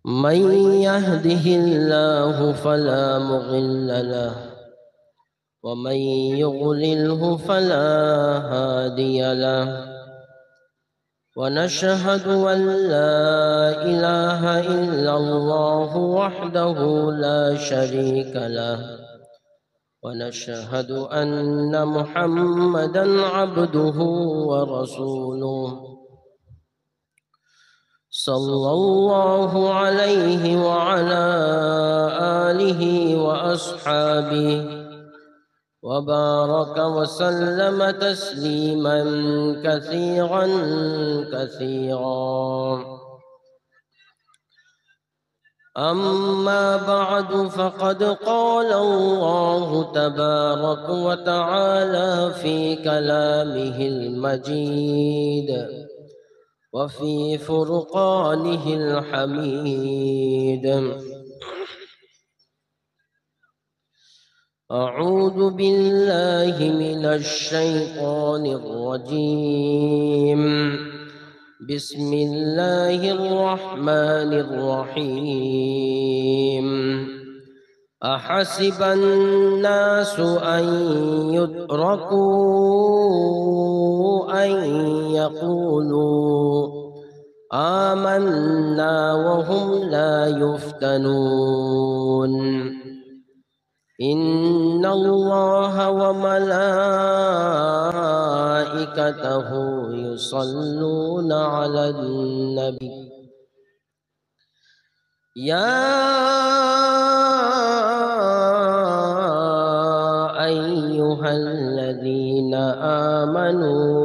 من يهده الله فلا مضل له ومن يضلله فلا هادي له ونشهد أن لا إله إلا الله وحده لا شريك له ونشهد أن محمدا عبده ورسوله صلى الله عليه وعلى آله وأصحابه وبارك وسلم تسليما كثيرا كثيرا. أما بعد فقد قال الله تبارك وتعالى في كلامه المجيد وفي فرقانه الحميد: أعوذ بالله من الشيطان الرجيم. بسم الله الرحمن الرحيم. أحسب الناس أن يتركوا أن يقولوا آمنا وهم لا يفتنون. إن الله وملائكته يصلون على النبي يا أيها الذين آمنوا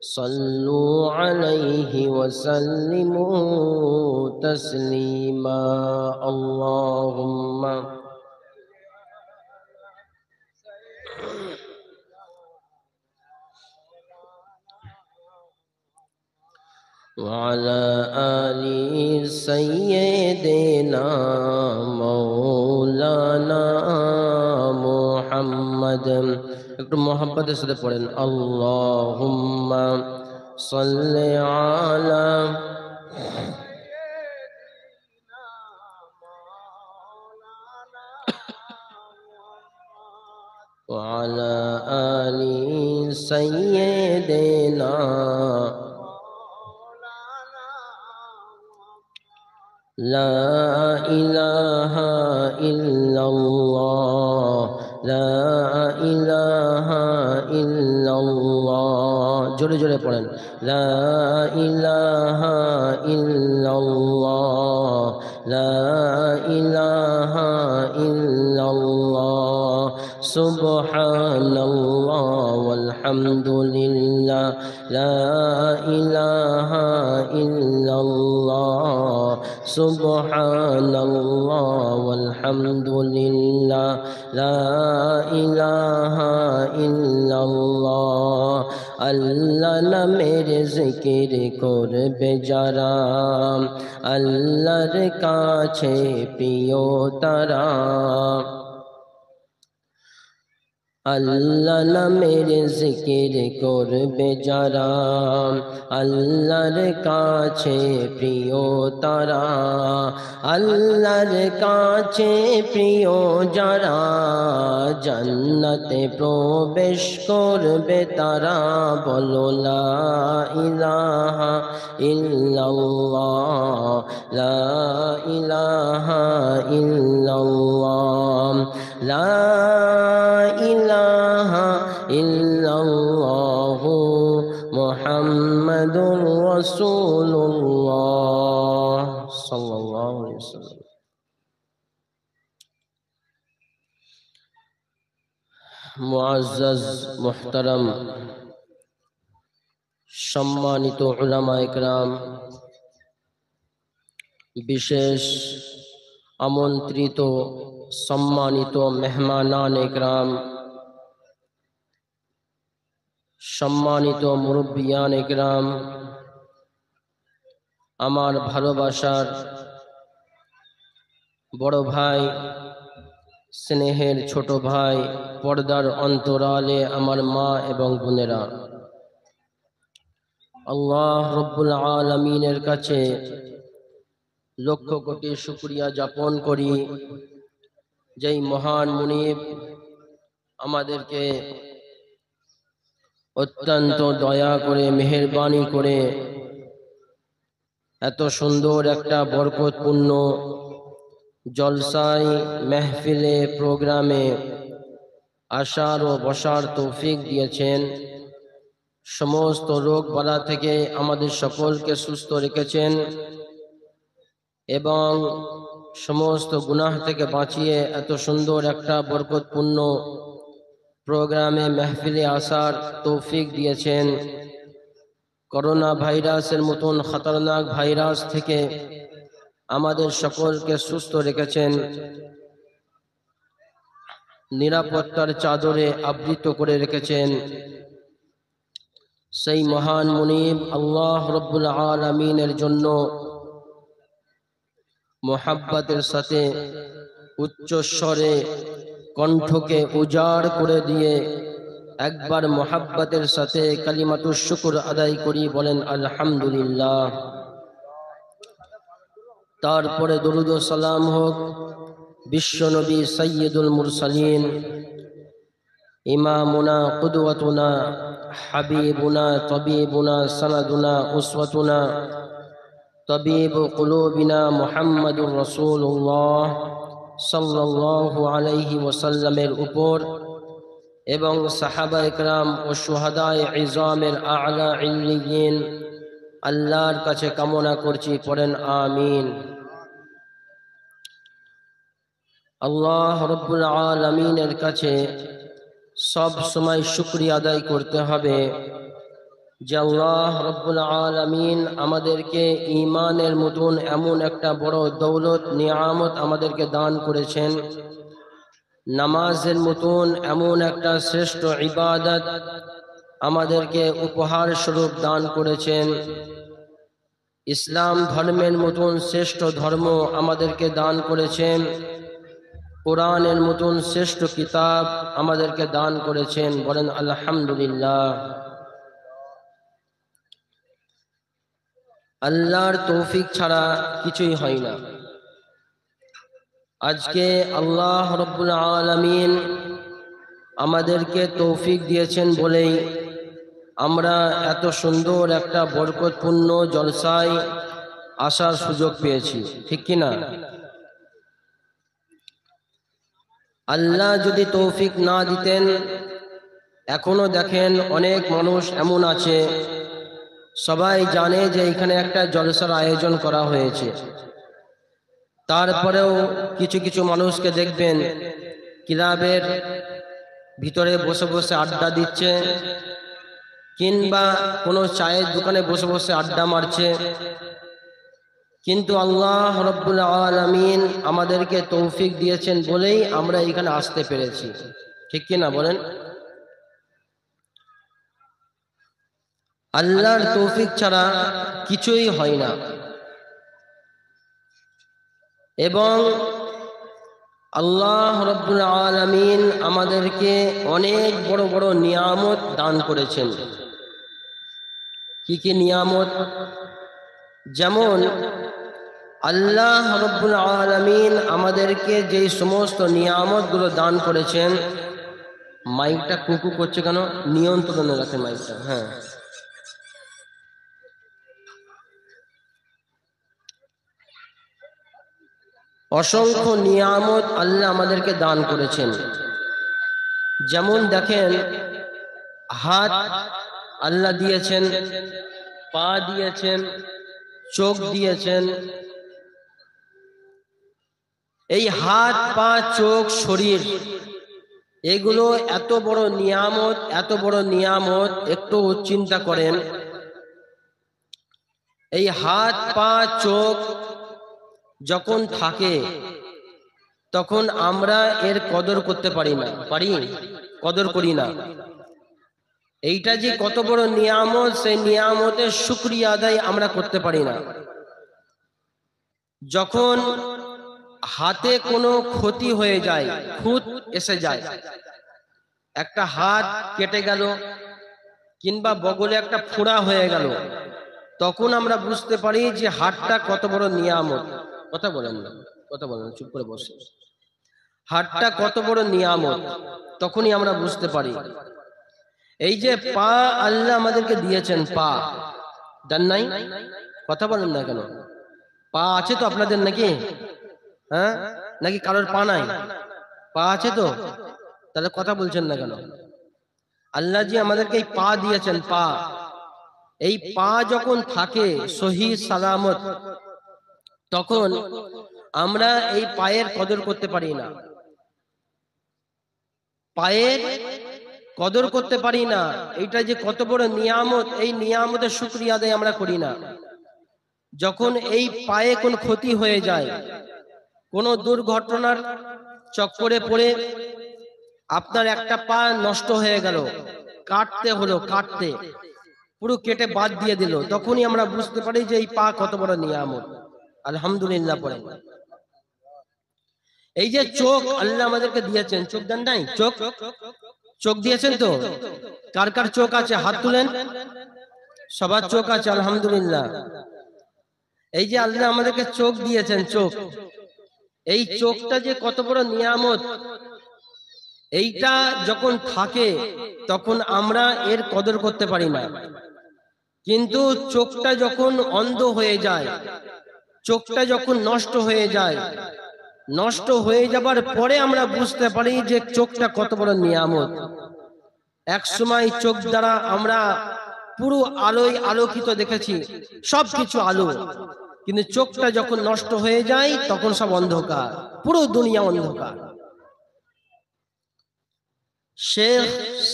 صلوا عليه وسلموا تسليما. اللهم وعلى آل سيدنا مولانا محمد। একটু মোহাম্মদের সাথে পড়েন আল্লাহুম্মা সাল্লি আলা وعلى آل سيدنا لا إله إلا الله لا إله إلا الله জোরে জোরে পড়েন لا إله إلا الله لا إله إلا الله سبحان الله والحمد لله لا إله إلا الله سبحان الله والحمد لله لا إله إلا الله। আল্লাহ নামের জিকির করবে যারা আল্লাহর কাছে প্রিয় তারা। আল্লাহ নামের জিকির করবে যারা আল্লাহর কাছে প্রিয় তারা। আল্লাহর কাছে প্রিয় যারা জান্নাতে প্রবেশ করবে তারা। বলো লা ইলাহা ইল্লাল্লাহ লা ইলাহা ইল্লাল্লাহ লা ইলাহা ইল্লাল্লাহু মুহাম্মাদুর রাসূলুল্লাহ সাল্লাল্লাহু আলাইহি ওয়াসাল্লাম। মুআজ্জাজ মুহতারাম সম্মানিত উলামা ইকরাম, বিশেষ আমন্ত্রিত সম্মানিত মেহমানান ইকরাম, সম্মানিত মুরব্বিয়ান ইকরাম, আমার ভালোবাসার বড় ভাই, স্নেহের ছোট ভাই, পর্দার অন্তরালে আমার মা এবং বোনেরা, আল্লাহ রব্বুল আলামিনের কাছে লক্ষ কোটি শুকরিয়া জ্ঞাপন করি যেই মহান মুনিব আমাদেরকে অত্যন্ত দয়া করে মেহেরবানি করে এত সুন্দর একটা বরকতপূর্ণ জলসায় মেহফিলে প্রোগ্রামে আসার ও বসার তৌফিক দিয়েছেন। সমস্ত রোগ বালা থেকে আমাদের সকলকে সুস্থ রেখেছেন এবং সমস্ত গুনাহ থেকে বাঁচিয়ে এত সুন্দর একটা বরকতপূর্ণ প্রোগ্রামে মেহফিলে আসার তৌফিক দিয়েছেন। করোনা ভাইরাসের মতন খতরনাক ভাইরাস থেকে আমাদের সকলকে সুস্থ রেখেছেন, নিরাপত্তার চাদরে আবৃত করে রেখেছেন। সেই মহান মুনিব আল্লাহ রব্বুল আলামিনের জন্য মোহাব্বতের সাথে উচ্চস্বরে কণ্ঠকে উজাড় করে দিয়ে একবার মোহাব্বতের সাথে কালিমাতুশ শুকর আদায় করি, বলেন আলহামদুলিল্লাহ। তারপরে দরুদ ও সালাম হোক বিশ্বনবী সাইয়্যিদুল মুরসালিন, ইমামুনা কুদওয়াতুনা হাবিবুনা তবিবুনা সানাদুনা উসওয়াতুনা তবিব কুলুবিনা মুহাম্মাদুর রাসূলুল্লাহ সাল্লাল্লাহু আলাইহি ওয়াসাল্লামের উপর এবং সাহাবায়ে কেরাম ও শুহাদায়ে ইজামের আ'লা ইল্লিয়িন আল্লাহর কাছে কামনা করছি, পড়েন আমিন। আল্লাহ রব্বুল আলামিনের কাছে সব সময় শুকরিয়া আদায় করতে হবে যে আল্লাহ রব্বুল আলামিন আমাদেরকে ঈমানের মতন এমন একটা বড় দৌলত নিয়ামত আমাদেরকে দান করেছেন, নামাজের মতন এমন একটা শ্রেষ্ঠ ইবাদত আমাদেরকে উপহার স্বরূপ দান করেছেন, ইসলাম ধর্মের মতন শ্রেষ্ঠ ধর্ম আমাদেরকে দান করেছেন, কোরআনের মতন শ্রেষ্ঠ কিতাব আমাদেরকে দান করেছেন, বলেন আলহামদুলিল্লাহ। আল্লাহর তৌফিক ছাড়া কিছুই হয় না। আজকে আল্লাহ রব্বুল আলামিন আমাদেরকে তৌফিক দিয়েছেন বলেই আমরা এত সুন্দর একটা বরকতপূর্ণ জলসায় আসার সুযোগ পেয়েছি, ঠিক কি না? আল্লাহ যদি তৌফিক না দিতেন, এখনো দেখেন অনেক মানুষ এমন আছে, সবাই জানে যে এখানে একটা জলসার আয়োজন করা হয়েছে, তারপরেও কিছু কিছু মানুষকে দেখবেন ক্লাবের ভিতরে বসে বসে আড্ডা দিচ্ছে, কিংবা কোনো চায়ের দোকানে বসে বসে আড্ডা মারছে। কিন্তু আল্লাহ রব্বুল আলামিন আমাদেরকে তৌফিক দিয়েছেন বলেই আমরা এখানে আসতে পেরেছি, ঠিক কি না বলেন? আল্লাহর তৌফিক ছাড়া কিছুই হয় না। এবং আল্লাহ রব্বুল আলামিন আমাদেরকে অনেক বড় বড় নিয়ামত দান করেছেন। কি কি নিয়ামত? যেমন আল্লাহ রব্বুল আলামিন আমাদেরকে যে সমস্ত নিয়ামতগুলো দান করেছেন, মাইকটা কুকু করছে কেন? নিয়ন্ত্রণে রাখে মাইকটা। হ্যাঁ, অসংখ্য নিয়ামত আল্লাহ আমাদেরকে দান করেছেন। যেমন দেখেন, হাত আল্লাহ দিয়েছেন, পা দিয়েছেন, চোখ দিয়েছেন। এই হাত, পা, চোখ, শরীর, এগুলো এত বড় নিয়ামত, এত বড় নিয়ামত। একটু চিন্তা করেন, এই হাত, পা, চোখ যখন থাকে তখন আমরা এর কদর করতে পারি না, কদর করি না। এইটা যে কত বড় নিয়ামত, সেই নিয়ামতের শুকরিয়া আদায় আমরা করতে পারি না। যখন হাতে কোনো ক্ষতি হয়ে যায়, খুঁত এসে যায়, একটা হাত কেটে গেল কিংবা বগলে একটা ফোঁড়া হয়ে গেল, তখন আমরা বুঝতে পারি যে হাতটা কত বড় নিয়ামত। কথা বলেন না, কথা বলেন না, চুপ করে বসে। হাতটা কত বড় নিয়ামত তখনই আমরা বুঝতে পারি। এই যে পা আল্লাহ আমাদেরকে দিয়েছেন, পা দেন নাই? কথা বলেন না কেন? পা আছে তো আপনাদের নাকি? হ্যাঁ, নাকি কারোর পা নাই? পা আছে তো, তাহলে কথা বলছেন না কেন? আল্লাহ জি আমাদেরকে এই পা দিয়েছেন, পা। এই পা যখন থাকে সহি সালামত, তখন আমরা এই পায়ের কদর করতে পারি না, পায়ের কদর করতে পারি না। এইটা যে কত বড় নিয়ামত, এই নিয়ামতের শুকরিয়া আদায় আমরা করি না। যখন এই পায়ে কোনো ক্ষতি হয়ে যায়, কোনো দুর্ঘটনার চক্করে পড়ে আপনার একটা পা নষ্ট হয়ে গেল, কাটতে হলো, কাটতে পুরো কেটে বাদ দিয়ে দিল, তখনই আমরা বুঝতে পারি যে এই পা কত বড় নিয়ামত। আলহামদুলিল্লাহ পড়ে। এই যে চোখ আল্লাহ আমাদেরকে দিয়েছেন, চোখ দেন নাই? চোখ, চোখ দিয়েছেন তো? কার কার চোখ আছে হাত তুলেন। সবার চোখ আছে, আলহামদুলিল্লাহ। এই যে আল্লাহ আমাদেরকে চোখ দিয়েছেন, চোখ, এই চোখটা যে কত বড় নিয়ামত, এইটা যখন থাকে তখন আমরা এর কদর করতে পারি না। কিন্তু চোখটা যখন অন্ধ হয়ে যায়, চোখটা যখন নষ্ট হয়ে যায়, নষ্ট হয়ে যাবার পরে আমরা বুঝতে পারি যে চোখটা কত বড় নিয়ামত। এক সময় চোখ দ্বারা আমরা পুরো আলোয় আলোকিত দেখেছি, সবকিছু আলো, কিন্তু চোখটা যখন নষ্ট হয়ে যায় তখন সব অন্ধকার, পুরো দুনিয়া অন্ধকার। শেখ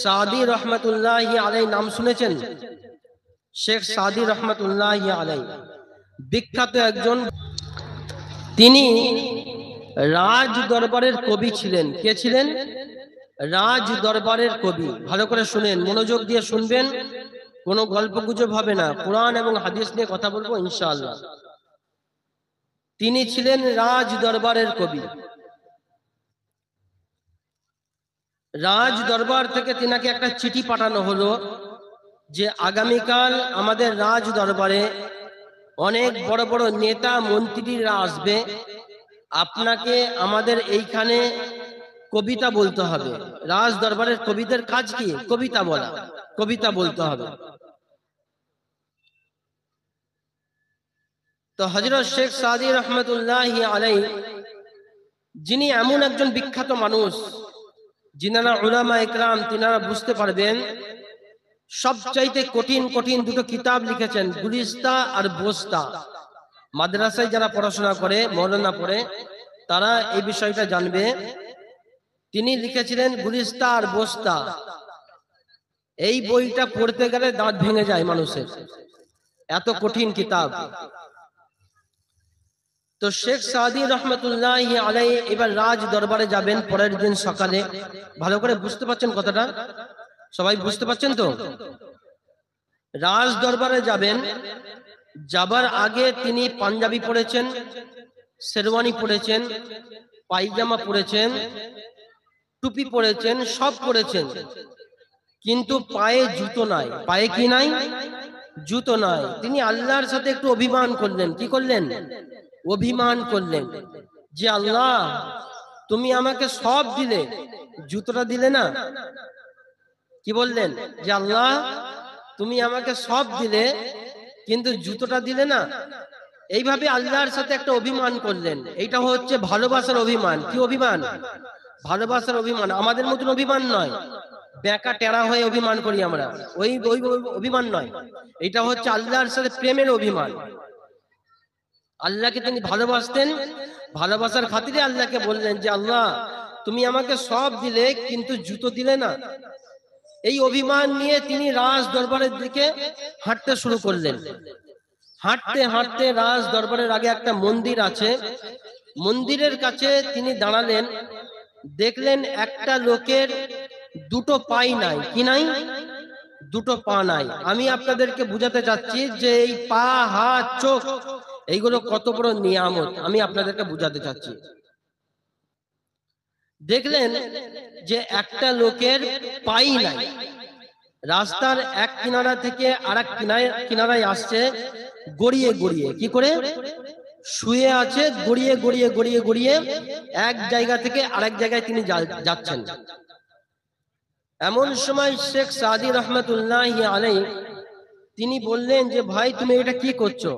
সাদি রহমতুল্লাহি আলাইহি নাম শুনেছেন? শেখ সাদি রহমতুল্লাহি আলাইহি বিখ্যাত একজন, তিনি রাজ দরবারের কবি ছিলেন। কে ছিলেন? রাজ দরবারের কবি। ভালো করে শুনেন, মনোযোগ দিয়ে শুনবেন, কোনো গল্প গুজব হবে না, কোরআন এবং হাদিস নিয়ে কথা বলবো ইনশাআল্লাহ। তিনি ছিলেন রাজ দরবারের কবি। রাজ দরবার থেকে তিনাকে একটা চিঠি পাঠানো হলো যে আগামীকাল আমাদের রাজ দরবারে অনেক বড় বড় নেতা মন্ত্রীরা আসবে, আপনাকে আমাদের এইখানে কবিতা বলতে হবে। রাজ দরবারের কবিদের কাজ কি? কবিতা বলা, কবিতা বলতে হবে। তো হযরত শেখ সাদি রহমতুল্লাহি আলাইহি, যিনি এমন একজন বিখ্যাত মানুষ, যিনারা উলামা ইকরাম, তিনারা বুঝতে পারবেন, সবচাইতে কঠিন কঠিন দুটো কিতাব লিখেছেন, গুলিস্তা আর বোস্তা। মাদ্রাসায় যারা পড়াশোনা করে, মৌলানা পড়ে, তারা এই বিষয়টা জানবে। তিনি লিখেছিলেন গুলিস্তা আর বোস্তা। এই বইটা পড়তে গেলে দাঁত ভেঙে যায় মানুষের, এত কঠিন কিতাব। তো শেখ সাদি রহমতুল্লাহি আলাইহি এবার রাজ দরবারে যাবেন পরের দিন সকালে। ভালো করে বুঝতে পারছেন কথাটা? সবাই বুঝতে পারছেন তো? রাজ দরবারে যাবেন, যাবার আগে তিনি পাঞ্জাবি পরেছেন, শেরওয়ানি পরেছেন, পায়জামা পরেছেন, টুপি পরেছেন, সব পরেছেন, কিন্তু পায়ে জুতো নাই। পায়ে কি নাই? জুতো নাই। তিনি আল্লাহর সাথে একটু অভিমান করলেন। কি করলেন? অভিমান করলেন যে আল্লাহ, তুমি আমাকে সব দিলে, জুতোটা দিলে না। কি বললেন? যে আল্লাহ, তুমি আমাকে সব দিলে কিন্তু জুতোটা দিলে না। এইভাবে আল্লাহর সাথে একটা অভিমান করলেন। এইটা হচ্ছে ভালোবাসার অভিমান। কি অভিমান? ভালোবাসার অভিমান। আমাদের মতন অভিমান নয়, বেকা টেরা হয়ে অভিমান করি আমরা, ওই ওই অভিমান নয়। এটা হচ্ছে আল্লাহর সাথে প্রেমের অভিমান। আল্লাহকে তিনি ভালোবাসতেন, ভালোবাসার খাতিরে আল্লাহকে বললেন যে আল্লাহ, তুমি আমাকে সব দিলে কিন্তু জুতো দিলে না। এই অভিমান নিয়ে তিনি রাজ দরবারের দিকে হাঁটতে শুরু করলেন। হাঁটতে হাঁটতে রাজ দরবারের আগে একটা মন্দির আছে, মন্দিরের কাছে তিনি দাঁড়ালেন। দেখলেন একটা লোকের দুটো পাই নাই। কি নাই? দুটো পা নাই। আমি আপনাদেরকে বুঝাতে চাচ্ছি যে এই পা, হাত, চোখ, এইগুলো কত বড় নিয়ামত, আমি আপনাদেরকে বুঝাতে চাচ্ছি। দেখলেন যে একটা লোকের পাই নাই, রাস্তার এক কিনারা থেকে আরেক কিনারায় আসছে গড়িয়ে গড়িয়ে। কি করে? শুয়ে আছে, গড়িয়ে গড়িয়ে গড়িয়ে গড়িয়ে এক জায়গা থেকে আরেক জায়গায় তিনি যাচ্ছেন। এমন সময় শেখ সাদি রহমতুল্লাহি আলাইহি তিনি বললেন যে ভাই তুমি এটা কি করছো?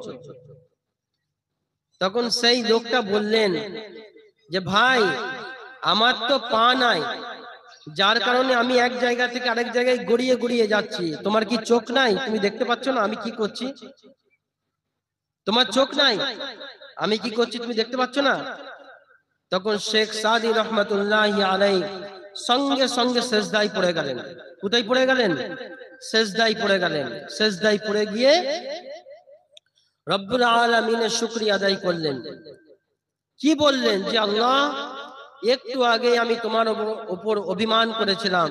তখন সেই লোকটা বললেন যে ভাই আমার তো পা নাই, যার কারণে আমি এক জায়গা থেকে আরেক জায়গায় গড়িয়ে গড়িয়ে যাচ্ছি। তোমার কি চোখ নাই? তুমি দেখতে পাচ্ছ না আমি কি করছি? তোমার চোখ নাই, আমি কি করছি তুমি দেখতে পাচ্ছ না? তখন শেখ সাদি রহমতুল্লাহি আলাইহি সঙ্গে সঙ্গে সেজদায় পড়ে গেলেন। কোথায় পড়ে গেলেন? সেজদায় পড়ে গেলেন। সেজদায় পড়ে গিয়ে রব্বুল আলামিনের শুকরিয়া আদায় করলেন। কি বললেন? যে আল্লাহ, একটু আগে আমি তোমার উপর অভিমান করেছিলাম,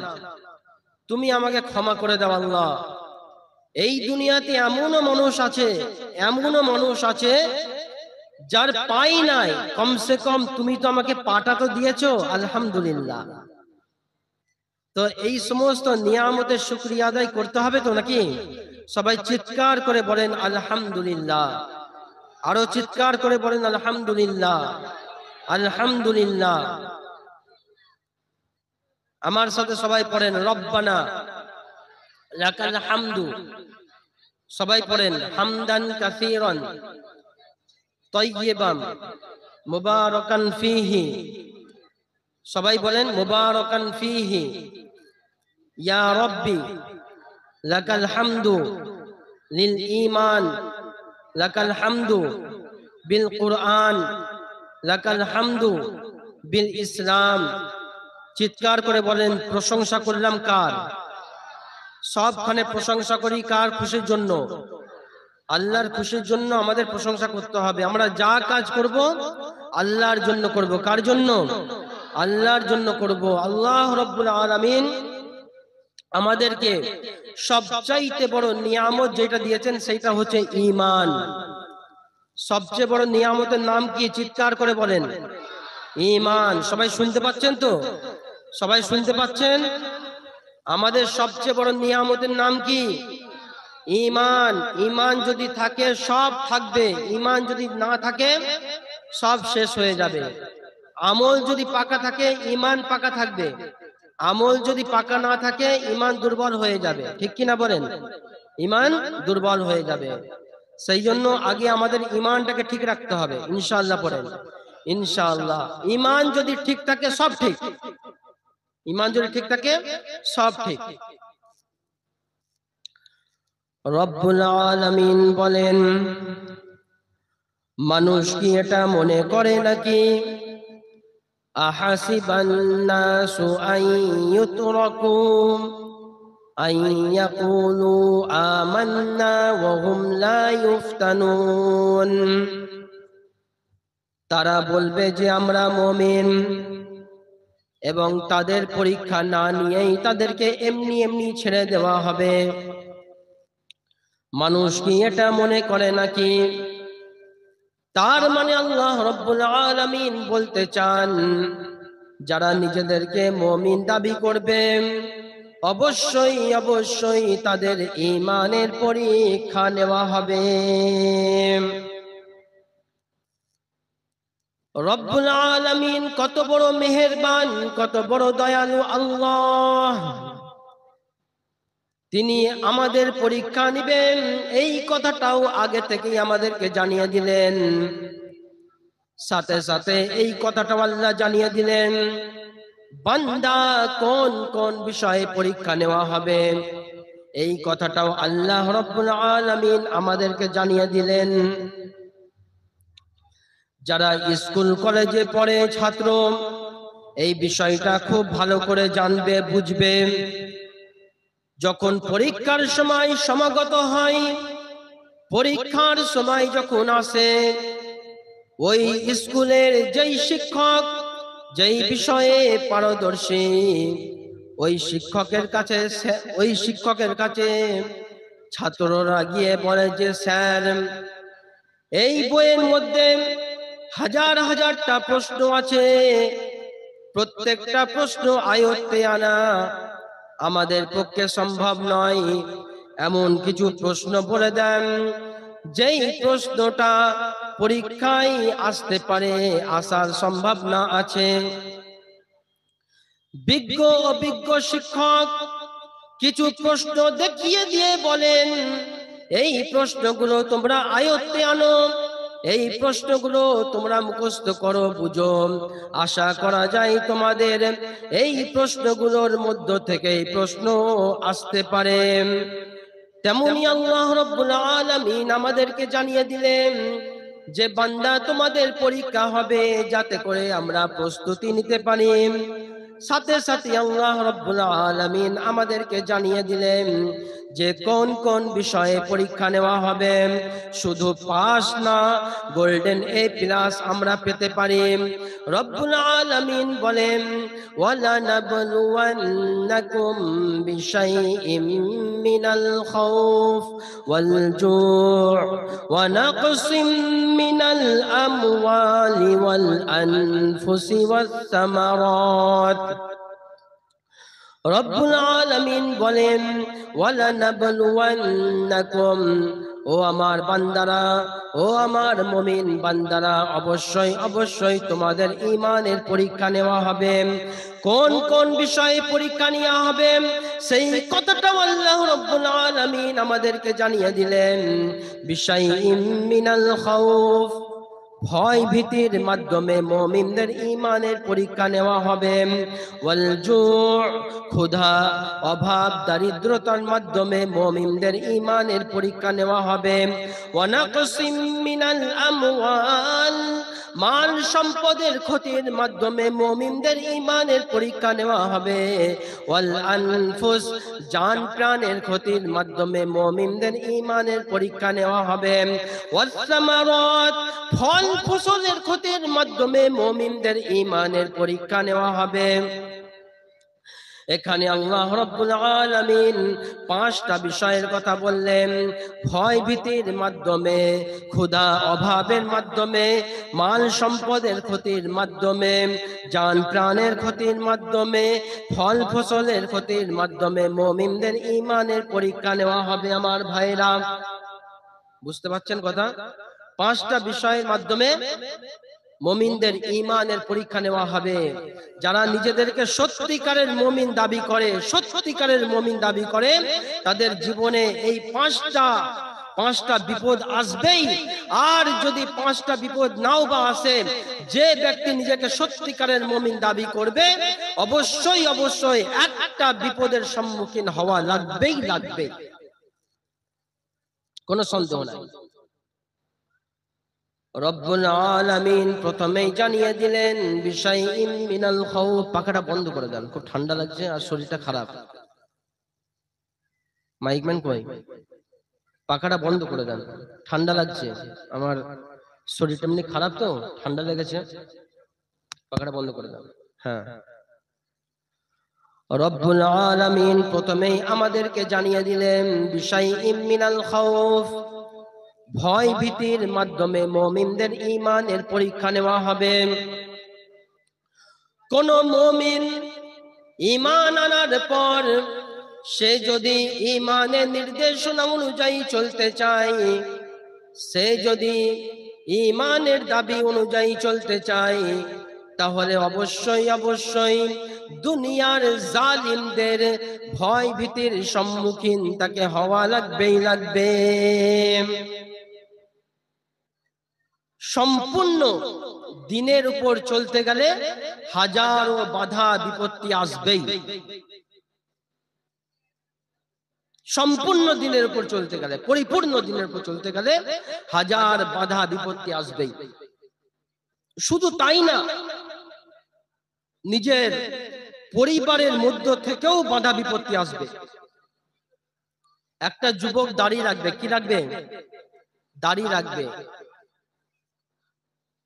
তুমি আমাকে ক্ষমা করে দাও আল্লাহ। এই দুনিয়াতে এমনও মানুষ আছে যার পাই নাই, কমসে কম তুমি তো আমাকে পাটা তো দিয়েছো, আলহামদুলিল্লাহ। তো এই সমস্ত নিয়ামতের শুকরিয়া আদায় করতে হবে তো নাকি? সবাই চিৎকার করে বলেন আলহামদুলিল্লাহ, আরো চিৎকার করে বলেন আলহামদুলিল্লাহ, আলহামদুলিল্লাহ। আমার সাথে সবাই পড়েন রব্বানা লাকাল হামদু। সবাই পড়েন হামদান কাসীরান তাইয়্যিবান মুবারাকান ফীহি। সবাই বলেন মুবারাকান ফীহি। ইয়া রব্বি লাকাল হামদু লিল ঈমান, লাকাল হামদু বিল কুরআন, লাকাল হামদু বিল ইসলাম। চিৎকার করে বলেন প্রশংসা করলাম কার? সবখানে প্রশংসা করি কার খুশির জন্য? আল্লাহর খুশির জন্য আমাদের প্রশংসা করতে হবে। আমরা যা কাজ করব আল্লাহর জন্য করব। কার জন্য? আল্লাহর জন্য করব। আল্লাহ রাব্বুল আলামিন আমাদেরকে সবচাইতে বড় নিয়ামত যেটা দিয়েছেন সেটা হচ্ছে ঈমান। সবচেয়ে বড় নিয়ামতের নাম কি? চিৎকার করে বলেন ঈমান। সবাই শুনতে পাচ্ছেন তো? সবাই শুনতে পাচ্ছেন? আমাদের সবচেয়ে বড় নিয়ামতের নাম কি? ঈমান। ঈমান যদি থাকে সব থাকবে, ঈমান যদি না থাকে সব শেষ হয়ে যাবে। আমল যদি পাকা থাকে ঈমান পাকা থাকবে, আমল যদি পাকা না থাকে ঈমান দুর্বল হয়ে যাবে। ঠিক কিনা বলেন? ঈমান দুর্বল হয়ে যাবে। সেই জন্য আগে আমাদের ঈমানটাকে ঠিক রাখতে হবে। ইনশাআল্লাহ পড়েন ইনশাআল্লাহ। ঈমান যদি ঠিক থাকে সব ঠিক, ঈমান যদি ঠিক থাকে সব ঠিক। রব্বুল আলামিন বলেন, মানুষ কি এটা মনে করে নাকি আহাসিবান নাসু আন ইউতরাকু আন ইয়াকুলু আমান্না ওয়া হুম লা ইফতানুন। তারা বলবে যে আমরা মুমিন, এবং তাদের পরীক্ষা না নিয়েই তাদেরকে এমনি এমনি ছেড়ে দেওয়া হবে। মানুষ কি এটা মনে করে নাকি? তার মানে আল্লাহ রাব্বুল আলামিন বলতে চান, যারা নিজেদেরকে মুমিন দাবি করবে অবশ্যই অবশ্যই তাদের ঈমানের পরীক্ষা নেওয়া হবে। রব্বুল আলামিন কত বড় মেহেরবান, কত বড় দয়ালু আল্লাহ। তিনি আমাদের পরীক্ষা নেবেন এই কথাটাও আগে থেকেই আমাদেরকে জানিয়ে দিলেন। সাথে সাথে এই কথাটাও আল্লাহ জানিয়ে দিলেন বান্দা কোন কোন বিষয়ে পরীক্ষা নেওয়া হবে, এই কথাটাও আল্লাহ রাব্বুল আলামিন আমাদেরকে জানিয়ে দিলেন। যারা স্কুল কলেজে পড়ে ছাত্র এই বিষয়টা খুব ভালো করে জানবে, বুঝবে। যখন পরীক্ষার সময় সমাগত হয়, পরীক্ষার সময় যখন আসে, ওই স্কুলের যেই শিক্ষক যেই বিষয়ে পারদর্শী, ওই শিক্ষকের কাছে ছাত্ররা গিয়ে বলে যে স্যার, এই বইয়ের মধ্যে হাজার হাজারটা প্রশ্ন আছে, প্রত্যেকটা প্রশ্ন আয়ত্তে আনা আমাদের পক্ষে সম্ভব নয়। এমন কিছু প্রশ্ন বলে দেন যেই প্রশ্নটা পরীক্ষায় আসতে পারে, আসার সম্ভাবনা আছে। বিজ্ঞ অভিজ্ঞ শিক্ষক কিছু প্রশ্ন দেখিয়ে দিয়ে বলেন, এই প্রশ্নগুলো তোমরা আয়ত্তে আনো, এই প্রশ্নগুলো তোমরা মুখস্থ করো, বুঝো। আশা করা যায় তোমাদের এই প্রশ্নগুলোর মধ্য থেকে এই প্রশ্ন আসতে পারে। তেমনি আল্লাহ রাব্বুল আলামিন আমাদেরকে জানিয়ে দিলেন যে বান্দা তোমাদের পরীক্ষা হবে, যাতে করে আমরা প্রস্তুতি নিতে পারি। সাথে সাথে আল্লাহ রাব্বুল আলামিন আমাদেরকে জানিয়ে দিলেন যে কোন কোন বিষয়ে পরীক্ষা নেওয়া হবে। শুধু পাস না, গোল্ডেন A+ আমরা পেতে পারি। রব্বুল আলামিন বলেন, ওয়ালা নাবলুওয়ান্নাকুম বিশাইইম মিনাল খাউফ ওয়াল জু' ওয়া নাকসিম মিনাল আমওয়ালি ওয়াল আনফুসি ওয়াস সামারাত। রব্বুল আলামিন বলেন, ওয়ালা নাবলুওয়ান্নাকুম, ও আমার বান্দারা, ও আমার মুমিন বান্দারা, অবশ্যই অবশ্যই তোমাদের ঈমানের পরীক্ষা নেওয়া হবে। কোন কোন বিষয়ে পরীক্ষা নেওয়া হবে সেই কথাটাও আল্লাহ রাব্বুল আলামিন আমাদেরকে জানিয়ে দিলেন। বিশাইইম মিনাল খাউফ, ভয় ভীতির মাধ্যমে মুমিনদের ঈমানের পরীক্ষা নেওয়া হবে। ওয়াল জু', ক্ষুধা অভাব দারিদ্রতার মাধ্যমে মুমিনদের ঈমানের পরীক্ষা নেওয়া হবে। ওয়া নাকসিম মিনাল আমওয়াল, মাল সম্পদের ক্ষতির মাধ্যমে মুমিনদের ঈমানের পরীক্ষা নেওয়া হবে। ওয়াল আনফুস, জান প্রাণের ক্ষতির মাধ্যমে মুমিনদের ঈমানের পরীক্ষা নেওয়া হবে। ওয়াস সামারাত, ফল ফসলের ক্ষতির মাধ্যমে মুমিনদের ঈমানের পরীক্ষা নেওয়া হবে। এখানে আল্লাহ রাব্বুল আলামিন 5টা বিষয়ের কথা বললেন। ভয় ভীতির মাধ্যমে, ক্ষুধা অভাবের মাধ্যমে, মাল সম্পদের ক্ষতির মাধ্যমে, জান প্রাণের ক্ষতির মাধ্যমে, ফল ফসলের ক্ষতির মাধ্যমে মুমিনদের ঈমানের পরীক্ষা নেওয়া হবে। আমার ভাইরা, বুঝতে পারছেন কথা? 5টা বিষয়ের মাধ্যমে মুমিনদের ঈমানের পরীক্ষা নেওয়া হবে। যারা নিজেদেরকে সত্যিকারের মুমিন দাবি করে, সত্যিকারের মুমিন দাবি করে, তাদের জীবনে এই পাঁচটা বিপদ আসবেই। আর যদি 5টা বিপদ নাও বা আসে, যে ব্যক্তি নিজেকে সত্যিকারের মুমিন দাবি করবে, অবশ্যই অবশ্যই একটা বিপদের সম্মুখীন হওয়া লাগবেই লাগবে, কোনো সন্দেহ নাই। রব্বুল আলামিন প্রথমেই জানিয়ে দিলেন বিশাইইম মিনাল খাউফ। পাখাটা বন্ধ করে দেন, খুব ঠান্ডা লাগছে আর শরীরটা খারাপ। মাইকম্যান কই? পাখাটা বন্ধ করে দেন, ঠান্ডা লাগছে, আমার শরীরটা এমনি খারাপ তো, ঠান্ডা লেগেছে, পাখাটা বন্ধ করে দেন। হ্যাঁ, রব্বুল আলামিন প্রথমেই আমাদেরকে জানিয়ে দিলেন বিশাইইম মিনাল খাউফ, ভয় ভীতির মাধ্যমে মুমিনদের ঈমানের পরীক্ষা নেওয়া হবে। কোন মুমিন ঈমান আনার পর সে যদি ঈমানের নির্দেশনা অনুযায়ী চলতে চায়, সে যদি ঈমানের দাবি অনুযায়ী চলতে চায়, তাহলে অবশ্যই অবশ্যই দুনিয়ার জালিমদের ভয় ভীতির সম্মুখীন তাকে হওয়া লাগবেই লাগবে। সম্পূর্ণ দিনের উপর চলতে গেলে হাজারো বাধা বিপত্তি আসবেই। সম্পূর্ণ দিনের উপর চলতে গেলে, পরিপূর্ণ দিনের উপর চলতে গেলে হাজার বাধা বিপত্তি আসবেই। শুধু তাই না, নিজের পরিবারের মধ্য থেকেও বাধা বিপত্তি আসবে। একটা যুবক দাড়ি রাখবে, কি রাখবে? দাড়ি রাখবে।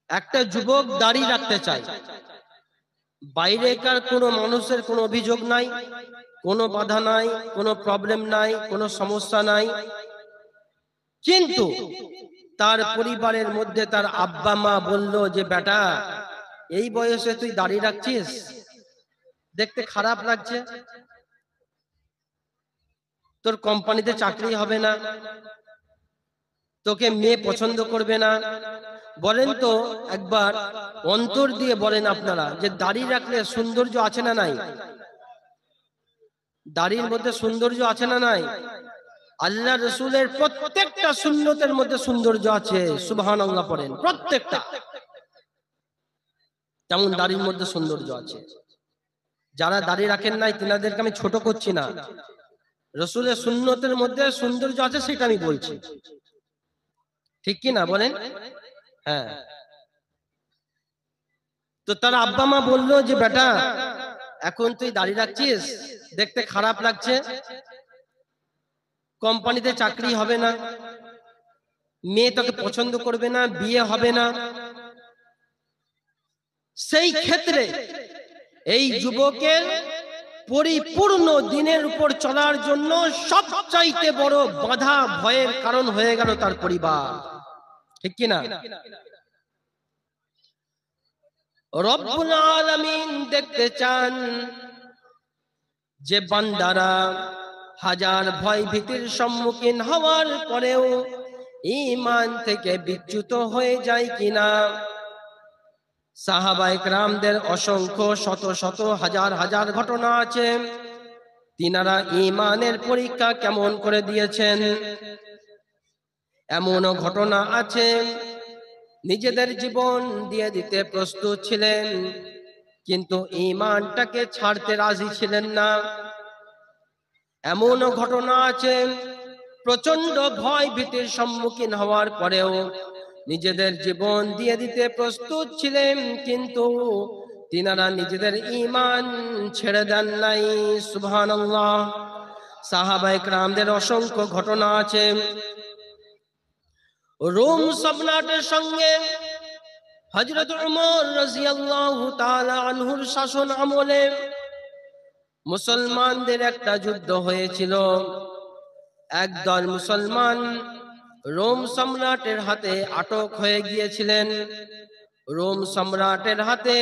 একটা যুবক দাড়ি রাখতে চায়, বাইরেকার কোনো মানুষের কোনো অভিযোগ নাই, কোনো বাধা নাই, কোনো প্রবলেম নাই, কোনো সমস্যা নাই, কিন্তু তার পরিবারের মধ্যে তার আব্বা মা বলল যে বেটা, এই বয়সে তুই দাড়ি রাখছিস, দেখতে খারাপ লাগছে, তোর কোম্পানিতে চাকরি হবে না, তোকে মেয়ে পছন্দ করবে না, বলেন তো একবার অন্তর দিয়ে বলেন আপনারা যে দাড়ি রাখলে সৌন্দর্য আছে না নাই? দাড়ির মধ্যে সৌন্দর্য আছে না নাই? আল্লাহ রসুলের প্রত্যেকটা সুন্নতের মধ্যে সৌন্দর্য আছে, সুবহানাল্লাহ পড়েন, প্রত্যেকটা। তেমন দাড়ির মধ্যে সৌন্দর্য আছে। যারা দাড়ি রাখেন নাই তিনাদেরকে আমি ছোট করছি না, রসুলের সুন্নতের মধ্যে সৌন্দর্য আছে সেটা আমি বলছি, ঠিক কি না বলেন? হ্যাঁ। তো তার আব্বা মা বললো যে বেটা এখন তুই দাড়ি রাখছিস, দেখতে খারাপ লাগছে, কোম্পানিতে চাকরি হবে না, মেয়ে তোকে পছন্দ করবে না, বিয়ে হবে না। সেই ক্ষেত্রে এই যুবকের পরিপূর্ণ দিনের উপর চলার জন্য সবচাইতে বড় বাধা ভয়ের কারণ হয়ে গেল তার পরিবার, ঠিক কি না? রব্বুল আলামিন দেখতে চান যে বান্দারা হাজার ভয় ভীতির সম্মুখীন হওয়ার পরেও ঈমান থেকে বিচ্যুত হয়ে যায় কিনা। সাহাবায়ে কেরামদের অসংখ্য শত শত হাজার হাজার ঘটনা আছে, তিনারা ঈমানের পরীক্ষা কেমন করে দিয়েছেন। এমনও ঘটনা আছে নিজেদের জীবন দিয়ে দিতে প্রস্তুত ছিলেন কিন্তু ঈমানটাকে ছাড়তে রাজি ছিলেন না। এমনও ঘটনা আছে প্রচন্ড ভয় ভীতির সম্মুখীন হওয়ার পরেও নিজেদের জীবন দিয়ে দিতে প্রস্তুত ছিলেন কিন্তু তিনারা নিজেদের ঈমান ছেড়ে দেন নাই, সুবহানাল্লাহ। সাহাবায়ে কেরামদের অসংখ্য ঘটনা আছে। রোম সম্রাটের সঙ্গে হযরত উমর রাদিয়াল্লাহু তাআলা আনহুর শাসন আমলে মুসলমানদের একটা যুদ্ধ হয়েছিল। একদল মুসলমান রোম সম্রাটের হাতে আটক হয়ে গিয়েছিলেন, রোম সম্রাটের হাতে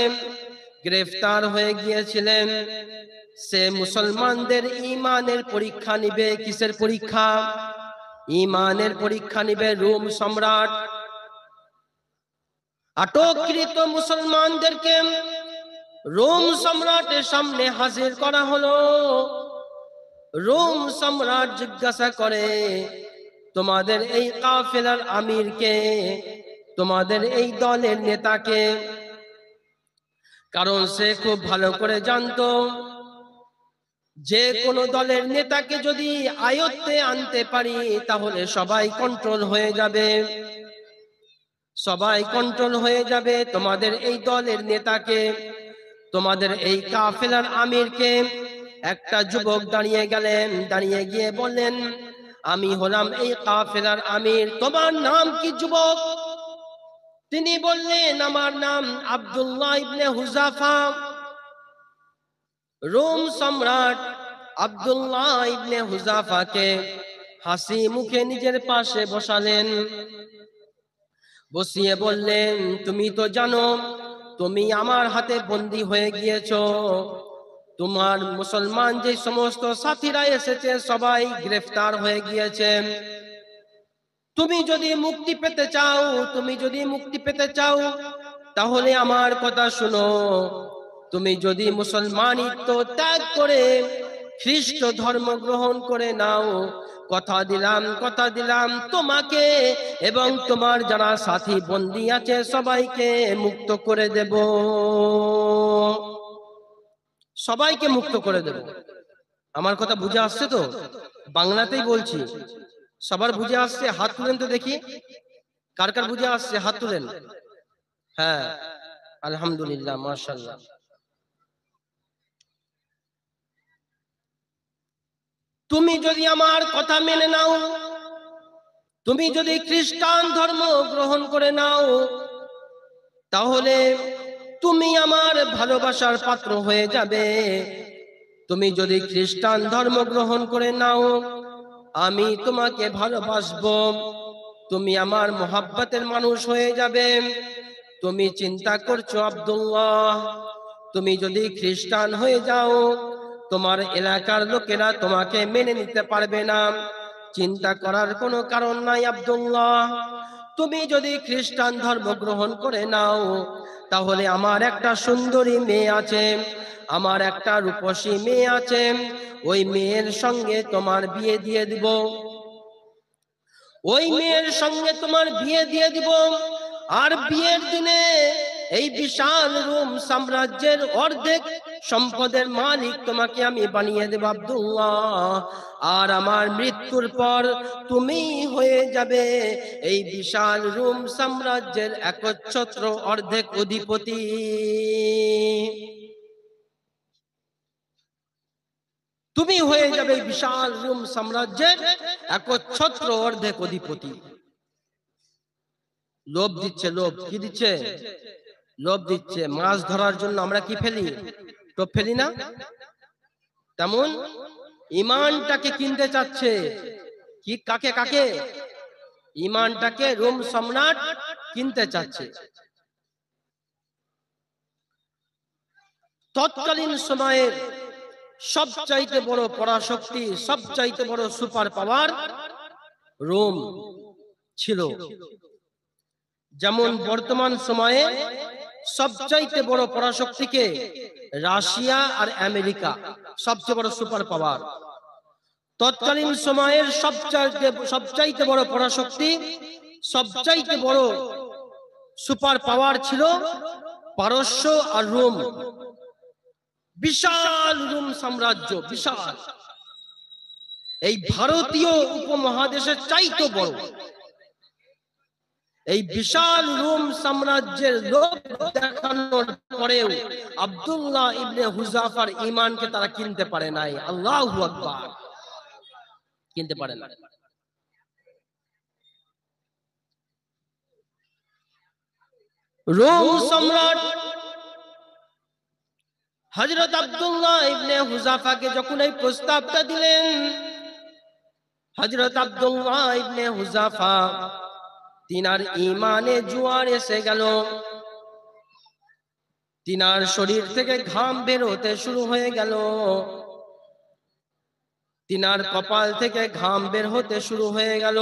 গ্রেফতার হয়ে গিয়েছিলেন। সে মুসলমানদের ঈমানের পরীক্ষা নিবে। কিসের পরীক্ষা? ঈমানের পরীক্ষা নিবে রোম সম্রাট। আটককৃত মুসলমানদেরকে রোম সম্রাটের সামনে হাজির করা হলো। রোম সম্রাট জিজ্ঞাসা করে, তোমাদের এই কাফেলার আমিরকে, তোমাদের এই দলের নেতাকে? কারণ সে খুব ভালো করে জানতো যে কোনো দলের নেতাকে যদি আয়ত্তে আনতে পারি তাহলে সবাই কন্ট্রোল হয়ে যাবে, সবাই কন্ট্রোল হয়ে যাবে। তোমাদের এই দলের নেতাকে, তোমাদের এই কাফেলার আমিরকে? একটা যুবক দাঁড়িয়ে গেলেন, দাঁড়িয়ে গিয়ে বললেন, আমি হলাম এই কাফেলার আমির। তোমার নাম কি যুবক? তিনি বললেন, আমার নাম আব্দুল্লাহ ইবনে হুযাফা। রোম সম্রাট আব্দুল্লাহ ইবনে হুযাফাকে হাসি মুখে নিজের পাশে বসালেন, বসিয়ে বললেন, তুমি তো জানো তুমি আমার হাতে বন্দী হয়ে গিয়েছো, তোমার মুসলমান যে সমস্ত সাথীরা এসেছে সবাই গ্রেফতার হয়ে গিয়েছে। তুমি যদি মুক্তি পেতে চাও, তুমি যদি মুক্তি পেতে চাও তাহলে আমার কথা শুনো। তুমি যদি মুসলমানিত্ব ত্যাগ করে খ্রিস্ট ধর্ম গ্রহণ করে নাও, কথা দিলাম, কথা দিলাম, তোমাকে এবং তোমার যারা সাথী বন্দী আছে সবাইকে মুক্ত করে দেব, সবাইকে মুক্ত করে দেব। আমার কথা বুঝে আসছে তো? বাংলাতেই বলছি, সবার বুঝে আসছে? হাত তুলেন তো দেখি, কার কার বুঝে আসছে? হাত তুলেন। হ্যাঁ, আলহামদুলিল্লাহ, মাশাআল্লাহ। তুমি যদি আমার কথা মেনে নাও, তুমি যদি খ্রিস্টান ধর্ম গ্রহণ করে নাও, তাহলে তুমি আমার ভালোবাসার পাত্র হয়ে যাবে। তুমি যদি খ্রিস্টান ধর্ম গ্রহণ করে নাও, আমি তোমাকে ভালোবাসবো, তুমি আমার মোহাব্বতের মানুষ হয়ে যাবে। তুমি চিন্তা করছো আব্দুল্লাহ, তুমি যদি খ্রিস্টান হয়ে যাও তোমার এলাকার লোকেরা তোমাকে মেনে নিতে পারবে না। চিন্তা করার কোনো কারণ নাই আব্দুল্লাহ, তুমি যদি খ্রিস্টান ধর্ম গ্রহণ করে নাও, তাহলে আমার একটা সুন্দরী মেয়ে আছে, আমার একটা রূপসী মেয়ে আছে, ওই মেয়ের সঙ্গে তোমার বিয়ে দিয়ে দিব, ওই মেয়ের সঙ্গে তোমার বিয়ে দিয়ে দিব। আর বিয়ের দিনে এই বিশাল রোম সাম্রাজ্যের অর্ধেক সম্পদের মালিক তোমাকে আমি বানিয়ে দেব আব্দুল্লাহ। আর আমার মৃত্যুর পর তুমি হয়ে যাবে এই বিশাল রোম সাম্রাজ্যের একচ্ছত্র অর্ধেক অধিপতি। তুমি হয়ে যাবে বিশাল রোম সাম্রাজ্যের একচ্ছত্র অর্ধেক অধিপতি। লোভ দিচ্ছে, লোভ কি দিচ্ছে? লোভ দিচ্ছে। মাছ ধরার জন্য আমরা কি ফেলি? টোপ ফেলি না? তেমন ইমানটাকে কিনতে চাচ্ছে। কি? কাকে কাকে? ইমানটাকে রোম সম্রাট কিনতে চাচ্ছে। তৎকালীন সময়ের সবচাইতে বড় পরাশক্তি, সবচাইতে বড় সুপার পাওয়ার রোম ছিল। যেমন বর্তমান সময়ে সবচাইতে বড় পরাশক্তিকে রাশিয়া আর আমেরিকা সবচেয়ে বড় সুপার পাওয়ার। তৎকালীন সময়ের সবচাইতে বড় পরাশক্তি, সবচাইতে বড় সুপার পাওয়ার ছিল পারস্য আর রোম। বিশাল রোম সাম্রাজ্য, বিশাল। এই ভারতীয় উপমহাদেশের চাইতে বড় এই বিশাল রোম সাম্রাজ্যের লোভ দেখানোর পরেও আব্দুল্লাহ ইবনে হুযাফার ঈমানকে তারা কিনতে পারে নাই। আল্লাহু আকবার। কিনতে পারে না। রোম সম্রাট হযরত আব্দুল্লাহ ইবনে হুযাফাকে যখন এই প্রস্তাবটা দিলেন, হযরত আব্দুল্লাহ ইবনে হুযাফা তিনার ঈমানে জোয়ার এসে গেল। তিনার শরীর থেকে ঘাম বের হতে শুরু হয়ে গেল, তিনার কপাল থেকে ঘাম বের হতে শুরু হয়ে গেল,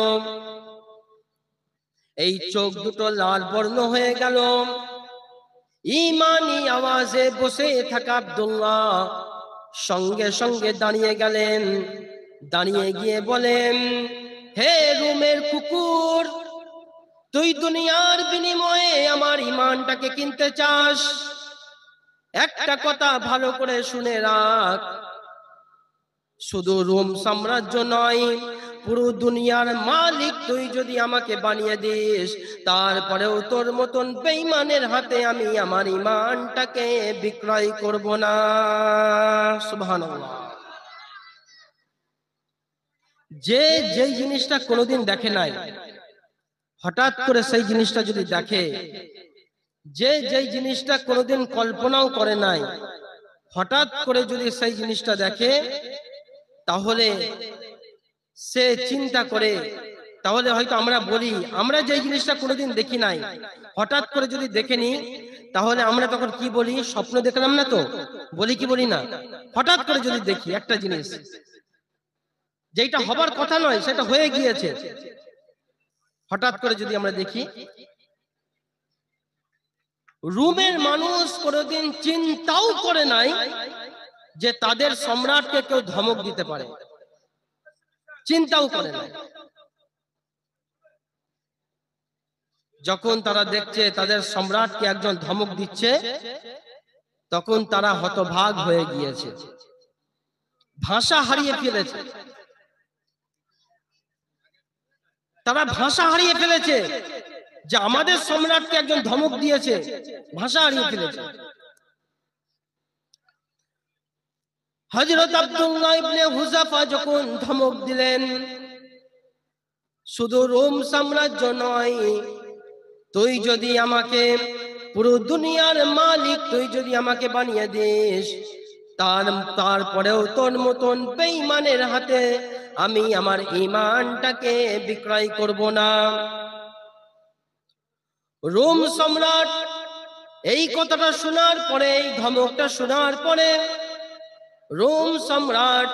এই চোখ দুটো লাল বর্ণ হয়ে গেল। ঈমানি আওয়াজে বসে থাকা আব্দুল্লাহ সঙ্গে সঙ্গে দাঁড়িয়ে গেলেন। দাঁড়িয়ে গিয়ে বলেন, হে রোমের কুকুর, তুই দুনিয়ার বিনিময়ে আমার ঈমানটাকে কিনতে চাস? একটা কথা ভালো করে শুনে রাখ, শুধু রোম সাম্রাজ্য নয়, পুরো দুনিয়ার মালিক তুই যদি আমাকে বানিয়ে দিস, তারপরেও তোর মতন বেঈমানের হাতে আমি আমার ঈমানটাকে বিক্রয় করব না। সুবহানাল্লাহ। যে যেই জিনিসটা কোনোদিন দেখে নাই, হঠাৎ করে সেই জিনিসটা যদি দেখে, যে যেই জিনিসটা কোনোদিন কল্পনাও করে নাই, হঠাৎ করে যদি সেই জিনিসটা দেখে, তাহলে সে চিন্তা করে, তাহলে হয়তো আমরা বলি, আমরা যে জিনিসটা কোনোদিন দেখি নাই হঠাৎ করে যদি দেখেনি, তাহলে আমরা তখন কি বলি? স্বপ্ন দেখলাম না তো? বলি কি বলি না? হঠাৎ করে যদি দেখি একটা জিনিস যেটা হবার কথা নয়, সেটা হয়ে গিয়েছে, হঠাৎ করে যদি আমরা দেখি। রোমের মানুষ কোনোদিন চিন্তাও করে নাই যে তাদের সম্রাটকে কেউ ধমক দিতে পারে, চিন্তাও করে নাই। যখন তারা দেখছে তাদের সম্রাটকে একজন ধমক দিচ্ছে, তখন তারা হতভাগ হয়ে গিয়েছে, ভাষা হারিয়ে ফেলেছে। তারা ভাষা হারিয়ে ফেলেছে যে আমাদের সম্রাটকে একজন ধমক দিয়েছে, ভাষা হারিয়ে ফেলেছে। হযরত আব্দুল্লাহ ইবনে হুযাফা যখন ধমক দিলেন, শুধু রোম সাম্রাজ্য নয়, তুই যদি আমাকে পুরো দুনিয়ার মালিক তুই যদি আমাকে বানিয়ে দিস, তারপরেও তোর মতন বেঈমানের হাতে আমি আমার ঈমানটাকে বিক্রয় করব না। রোম সম্রাট এই কথাটা শোনার পরে, এই ধমকটা শোনার পরে রোম সম্রাট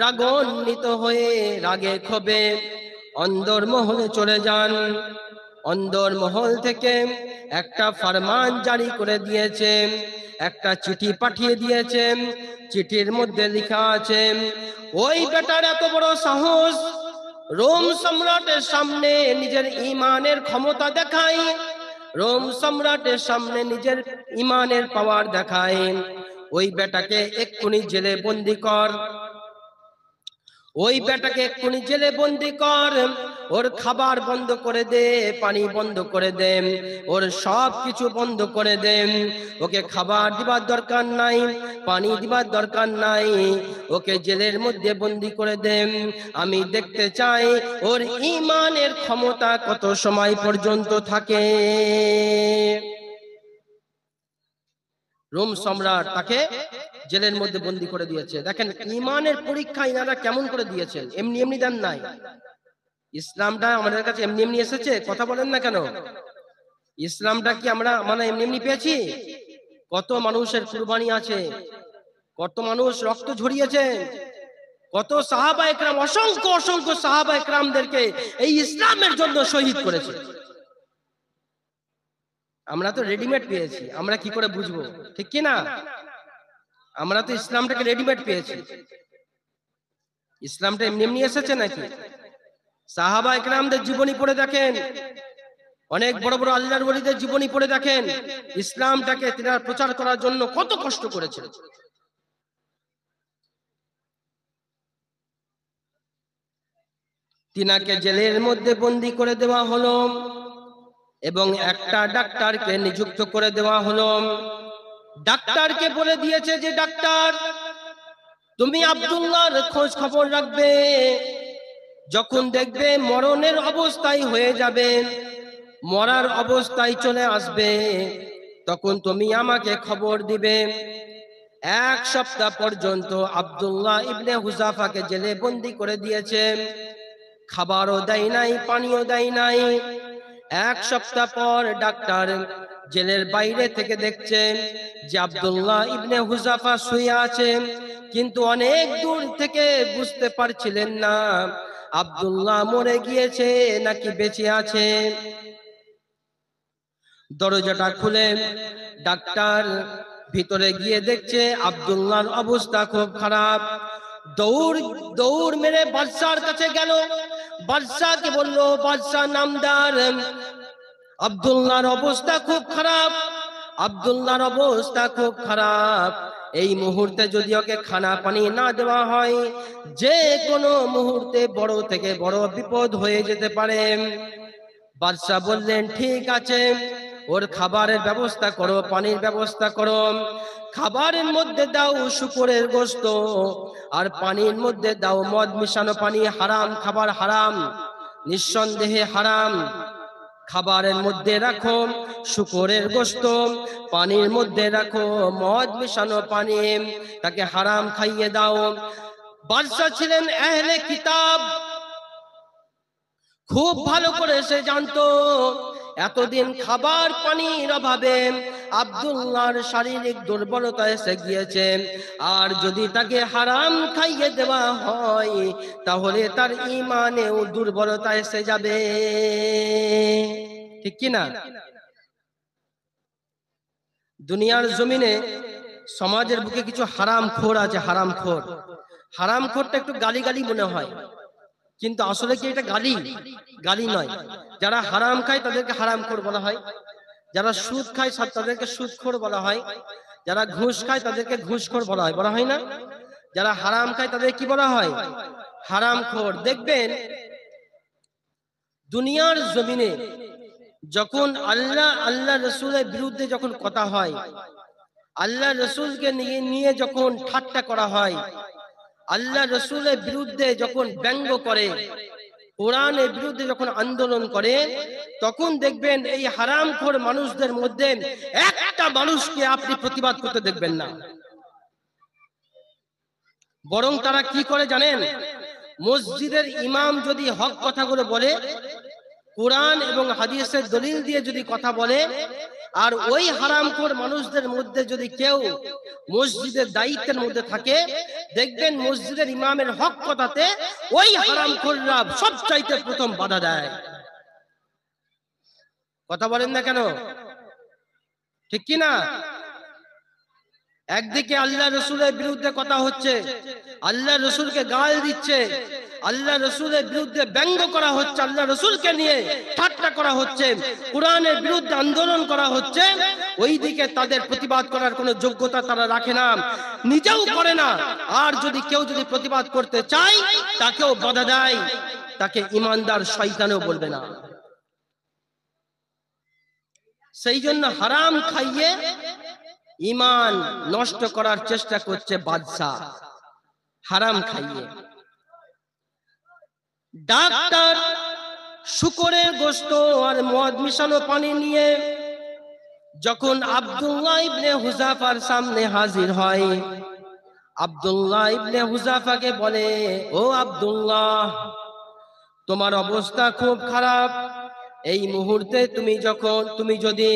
রাগান্বিত হয়ে রাগে ক্ষোভে অন্দরমহলে চলে যান। অন্দর মহল থেকে একটা ফরমান জারি করে দিয়েছে, একটা চিঠি পাঠিয়ে দিয়েছে। চিঠির মধ্যে লেখা আছে, ওই বেটার এত বড় সাহস, রোম সম্রাটের সামনে নিজের ইমানের ক্ষমতা দেখায়, রোম সম্রাটের সামনে নিজের ইমানের পাওয়ার দেখায়, ওই বেটাকে এক্ষুনি জেলে বন্দি কর, ওই বেটাকে এক্ষুনি জেলে বন্দি কর, ওর খাবার বন্ধ করে দে, পানি বন্ধ করে দে, ওর সব কিছু বন্ধ করে দে, ওকে খাবার দিবার দরকার নাই, পানি দিবার দরকার নাই, ওকে জেলের মধ্যে বন্দি করে দে। আমি দেখতে চাই ওর ঈমানের ক্ষমতা কত সময় পর্যন্ত থাকে। রোম সম্রাট তাকে জেলের মধ্যে বন্দি করে দিয়েছে। দেখেন ঈমানের পরীক্ষা ইনারা কেমন করে দিয়েছেন, এমনি এমনি দেন নাই। ইসলামটা আমাদের কাছে এমনি এমনি এসেছে? কথা বলেন না কেন? ইসলামটা কি আমরা এমনি এমনি পেয়েছি? কত মানুষের কুরবানি আছে, কত মানুষ রক্ত ঝরিয়েছে, কত সাহাবা একরাম, অসংখ্য অসংখ্য সাহাবা একরামদেরকে এই ইসলামের জন্য শহীদ করেছে। আমরা তো রেডিমেড পেয়েছি, আমরা কি করে বুঝবো? ঠিক কি না? আমরা তো ইসলামটাকে রেডিমেড পেয়েছি। ইসলামটা এমনি এমনি এসেছে নাকি? সাহাবা একরামদের জীবনী পড়ে দেখেন, অনেক বড় বড় আল্লাহর ওলিদের জীবনী পড়ে দেখেন, ইসলামটাকে তারা প্রচার করার জন্য কত কষ্ট করেছে। তিনাকে জেলের মধ্যে বন্দি করে দেওয়া হলো এবং একটা ডাক্তারকে নিযুক্ত করে দেওয়া হলো। ডাক্তারকে বলে দিয়েছে যে ডাক্তার, তুমি আব্দুল্লাহর খোঁজ খবর রাখবে, যখন দেখবে মরণের অবস্থায় হয়ে যাবে, মরার অবস্থায় চলে আসবে, তখন তুমি আমাকে খবর দিবে। 1 সপ্তাহ পর্যন্ত আব্দুল্লাহ ইবনে হুযাফাকে জেলে বন্দি করে দিয়েছে, খাবারও দেয় নাই, পানিও দেয় নাই। 1 সপ্তাহ পর ডাক্তার জেলের বাইরে থেকে দেখছে যে আব্দুল্লাহ ইবনে হুযাফা শুয়ে আছে, কিন্তু অনেক দূর থেকে বুঝতে পারছিলেন না আব্দুল্লাহ মরে গিয়েছে নাকি বেঁচে আছে। দরজাটা খুলে ডাক্তার ভিতরে গিয়ে দেখছে আব্দুল্লাহর অবস্থা খুব খারাপ। দৌড় মেরে বাদশার কাছে গেল, বাদশাকে বলল, বাদশাহ নামদার, আব্দুল্লাহর অবস্থা খুব খারাপ, আব্দুল্লাহর অবস্থা খুব খারাপ, এই মুহূর্তে যদি ওকে খানা পানি না দেওয়া হয়, যে কোনো মুহূর্তে বড় থেকে বড় বিপদ হয়ে যেতে পারে। বাদশাহ বললেন, ঠিক আছে, ওর খাবারের ব্যবস্থা করো, পানির ব্যবস্থা করো। খাবারের মধ্যে দাও শুকরের গোশত, আর পানির মধ্যে দাও মদ মিশানো পানি। হারাম খাবার, হারাম, নিঃসন্দেহে হারাম। খাবারের মধ্যে রাখো শুকরের গোশত, পানির মধ্যে রাখো মদ মিশানো পানি, তাকে হারাম খাইয়ে দাও। বাদশা ছিলেন আহলে কিতাব, খুব ভালো করে সে জানতো এতদিন খাবার পানির অভাবে আব্দুল্লাহর শারীরিক দুর্বলতা এসে গিয়েছে, আর যদি তাকে হারাম খাইয়ে দেওয়া হয় তাহলে তার ঈমানেও দুর্বলতা এসে যাবে। ঠিক কি না? দুনিয়ার জমিনে সমাজের বুকে কিছু হারামখোর আছে, হারামখোর। হারামখোরটা একটু গালি গালি মনে হয়, কিন্তু আসলে কি এটা গালি? গালি নয়। যারা হারাম খায় তাদেরকে হারামখোর বলা হয়, যারা সুদ খায় তাদেরকে সুদখোর বলা হয়, যারা ঘুষ খায় তাদেরকে ঘুষখোর বলা হয়, বলা হয় না? যারা হারাম খায় তাদের কি বলা হয়? হারামখোর। দেখবেন দুনিয়ার জমিনে যখন আল্লাহ রসুলের বিরুদ্ধে যখন কথা হয়, আল্লাহ রসুলকে নিয়ে যখন ঠাট্টা করা হয়, আল্লাহ রসুলের বিরুদ্ধে যখন ব্যঙ্গ করে, কোরআনের বিরুদ্ধে যখন আন্দোলন করে, তখন দেখবেন এই হারামখোর মানুষদের মধ্যে একটা মানুষকে আপনি প্রতিবাদ করতে দেখবেন না। বরং তারা কি করে জানেন? মসজিদের ইমাম যদি হক কথাগুলো বলে, কোরআন এবং হাদিসের দলিল দিয়ে যদি কথা বলে, আর ওই হারামখোর মানুষদের মধ্যে যদি কেউ মসজিদের দায়িত্বের মধ্যে থাকে, দেখবেন মসজিদের ইমামের হক কথাতে ওই হারামখোররা সবচাইতে প্রথম বাধা দেয়। কথা বলেন না কেন? ঠিক কি না? একদিকে আল্লাহ রসুলের বিরুদ্ধে কথা হচ্ছে, আল্লাহ রসুলকে গাল দিচ্ছে, আল্লাহ রসুলের বিরুদ্ধে ব্যঙ্গ করা হচ্ছে, আল্লাহ রসুলকে নিয়ে ঠাট্টা করা হচ্ছে, কোরআনের বিরুদ্ধে আন্দোলন করা হচ্ছে। ওইদিকে তাদের প্রতিবাদ করার কোনো যোগ্যতা তারা রাখে না, নিজেও করে না। আর যদি কেউ প্রতিবাদ করতে চায় তাকেও বাধা দেয়, তাকে ইমানদার শয়তানও বলবে না। সেই জন্য হারাম খাইয়ে ঈমান নষ্ট করার চেষ্টা করছে বাদশা, হারাম খাইয়ে। ডাক্তার শুকরের গোশত আর মদ মিশানো পানি নিয়ে যখন আব্দুল্লাহ ইবনে হুযাফার সামনে হাজির হয়, আব্দুল্লাহ ইবনে হুযাফাকে বলে, ও আব্দুল্লাহ, তোমার অবস্থা খুব খারাপ। এই মুহূর্তে তুমি যদি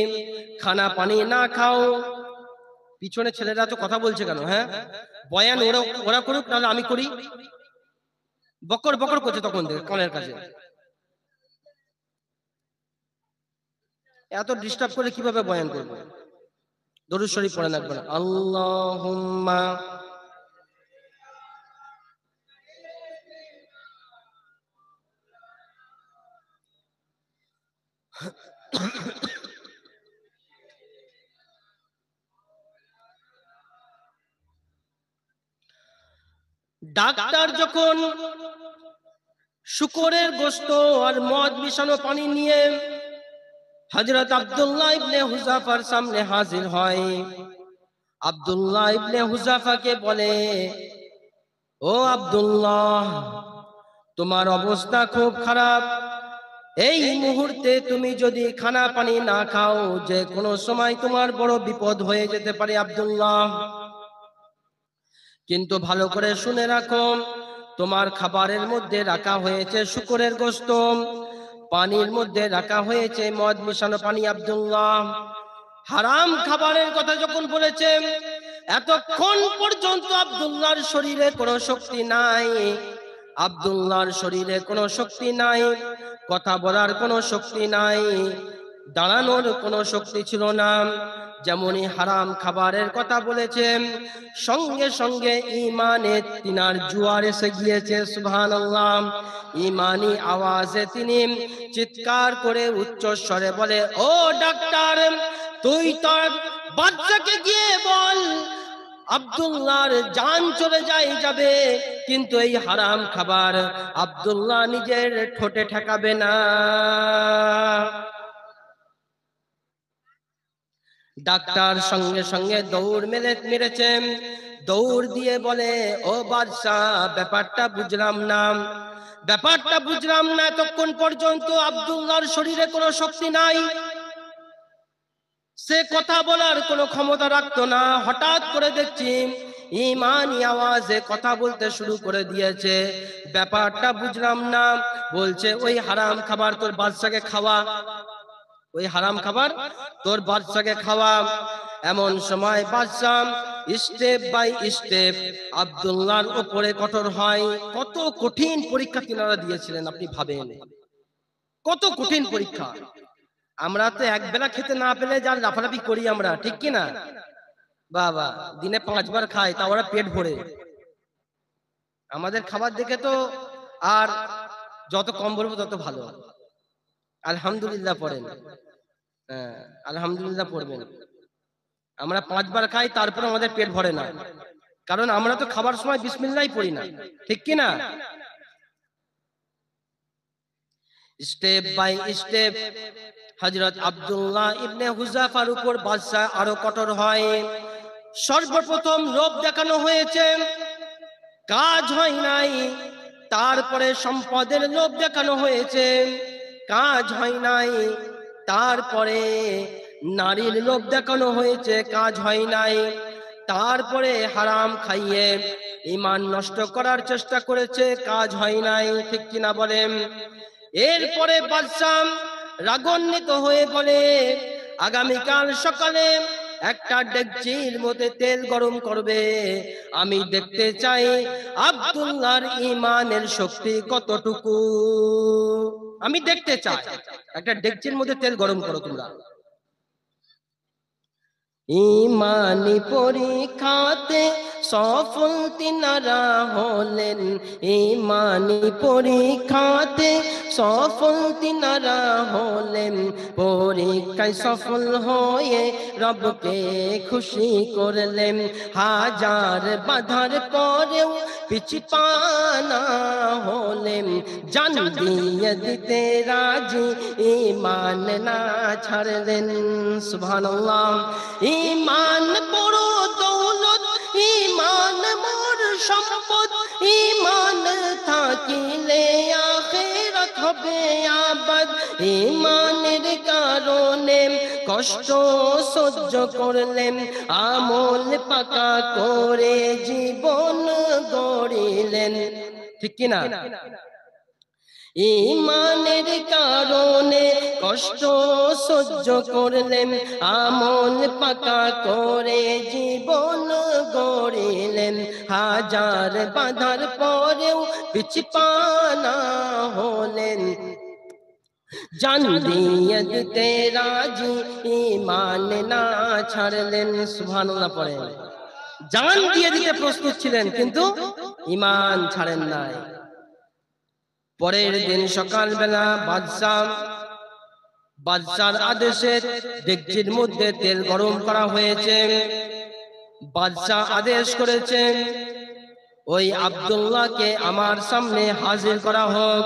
খানা পানি না খাও। পিছনে ছেলেরা তো কথা বলছে কেন? হ্যাঁ, বয়ান ওরা করুক, নাহলে আমি করি। বকর বকর করছে তখন থেকে কানের কাছে। এত ডিস্টার্ব করে কিভাবে বয়ান করবো? দরুদ শরীফ পড়েন একবার, আল্লাহুম্মা ডাক্তার যখন শুকরের গোশত আর মদ মিশানো পানি নিয়ে হযরত আব্দুল্লাহ ইবনে হুযাফার সামনে হাজির হয়, আব্দুল্লাহ ইবনে হুযাফাকে বলে, ও আব্দুল্লাহ, তোমার অবস্থা খুব খারাপ। এই মুহূর্তে তুমি যদি খানা পানি না খাও, যে কোনো সময় তোমার বড় বিপদ হয়ে যেতে পারে আব্দুল্লাহ। কিন্তু ভালো করে শুনে রাখো, তোমার খাবারের মধ্যে রাখা হয়েছে শুকরের গোশত, পানির মধ্যে রাখা হয়েছে মদ মিশানো পানি। আব্দুল্লাহ হারাম খাবারের কথা যখন বলেছে, এতক্ষণ পর্যন্ত আব্দুল্লাহর শরীরে কোনো শক্তি নাই, আব্দুল্লাহর শরীরে কোনো শক্তি নাই, কথা বলার কোনো শক্তি নাই, দাঁড়ানোর কোনো শক্তি ছিল না। যেমনই হারাম খাবারের কথা বলেছেন, সঙ্গে সঙ্গে ঈমানের তিনার জোয়ার এসে গিয়েছে। সুবহানাল্লাহ। ঈমানি আওয়াজে তিনি চিৎকার করে উচ্চ স্বরে বলে, ও ডাক্তার, তুই তোর বাচ্চাকে গিয়ে বল আব্দুল্লাহর জান চলে যাবে, কিন্তু এই হারাম খাবার আব্দুল্লাহ নিজের ঠোঁটে ঠেকাবে না। ডাক্তার সঙ্গে সঙ্গে দৌড় মেরেছেন, দৌড় দিয়ে বলে, ও বাদশাহ, ব্যাপারটা বুঝলাম না। এতক্ষণ পর্যন্ত আব্দুল্লাহর শরীরে কোনো শক্তি নাই, সে কথা বলার কোনো ক্ষমতা রাখতো না। হঠাৎ করে দেখছি ঈমানি আওয়াজে কথা বলতে শুরু করে দিয়েছে। ব্যাপারটা বুঝলাম না। বলছে, ওই হারাম খাবার তোর বাদশাকে খাওয়া, ওই হারাম খাবার তোর বাদশাকে খাওয়া। এমন সময় বাদশা স্টেপ বাই স্টেপ আব্দুল্লাহর উপরে কঠোর হয়। কত কঠিন পরীক্ষা তিনারা দিয়েছিলেন, আপনি ভাবেন কত কঠিন পরীক্ষা। আমরা তো এক বেলা খেতে না পেলে যার লাফালাফি করি আমরা, ঠিক কি না? বাবা, দিনে 5 বার খাই, তা ওরা পেট ভরে। আমাদের খাবার দেখে তো আর যত কম বলবো তত ভালো। আলহামদুলিল্লাহ পড়েন, হ্যাঁ আলহামদুলিল্লাহ পড়বেন। আমরা 5 বার খাই, তারপর আমাদের পেট ভরে না, কারণ আমরা তো খাবার সময় বিসমিল্লাহ পড়ি না, ঠিক কি না? স্টেপ বাই স্টেপ হযরত আব্দুল্লাহ ইবনে হুযাফার উপর বাদশা আরো কঠোর হয়। সর্বপ্রথম লোভ দেখানো হয়েছে, কাজ হয় নাই। তারপরে সম্পদের লোভ দেখানো হয়েছে, কাজ হয় নাই। তারপরে নারীর লোভ দেখানো হয়েছে, কাজ হয় নাই। তারপরে হারাম খাইয়ে ঈমান নষ্ট করার চেষ্টা করেছে, কাজ হয় নাই, ঠিক কিনা বলেন? এরপরে বাদশা রাগান্বিত হয়ে বলে, আগামীকাল সকালে একটা ডেকচির মধ্যে তেল গরম করবে। আমি দেখতে চাই আব্দুল্লাহর ঈমানের শক্তি কতটুকু, আমি দেখতে চাই। একটা ডেকচির মধ্যে তেল গরম করো তোমরা। ঈমানি পরীক্ষাতে সফল তিনারা হলেন, ঈমানি পরীক্ষাতে সফল তিনারা হলেন, পরীক্ষায় সফল হয়ে রবকে খুশি করলেন। হাজার বাধার পরেও পিছপা হলেন, জান দিয়ে দিতে রাজি, ঈমান না ছাড়লেন। সুবহানাল্লাহ। ঈমান বড় দৌলত, ঈমান মোর সম্পদ, ঈমান থাকিলে আখিরাত হবে আবাদ। ঈমানের কারণে কষ্ট সহ্য করলেন, আমল পাকা করে জীবন গড়িলেন। ঠিক কিনা? ঈমানের কারণে কষ্ট সহ্য করলেন, আমল পাকা করে জীবন গড়িলেন। হাজার বাধার পরেও পিছপা হলেন, জান দিয়ে দিতে রাজি, ঈমান না ছাড়লেন। সুবহানাল্লাহ পড়েন। জান দিয়ে দিতে প্রস্তুত ছিলেন কিন্তু ঈমান ছাড়েন নাই। পরের দিন সকালবেলা বাদশার আদেশে ডেকচির মধ্যে তেল গরম করা হয়েছে। বাদশা আদেশ করেছেন ওই আব্দুল্লাহকে আমার সামনে হাজির করা হোক।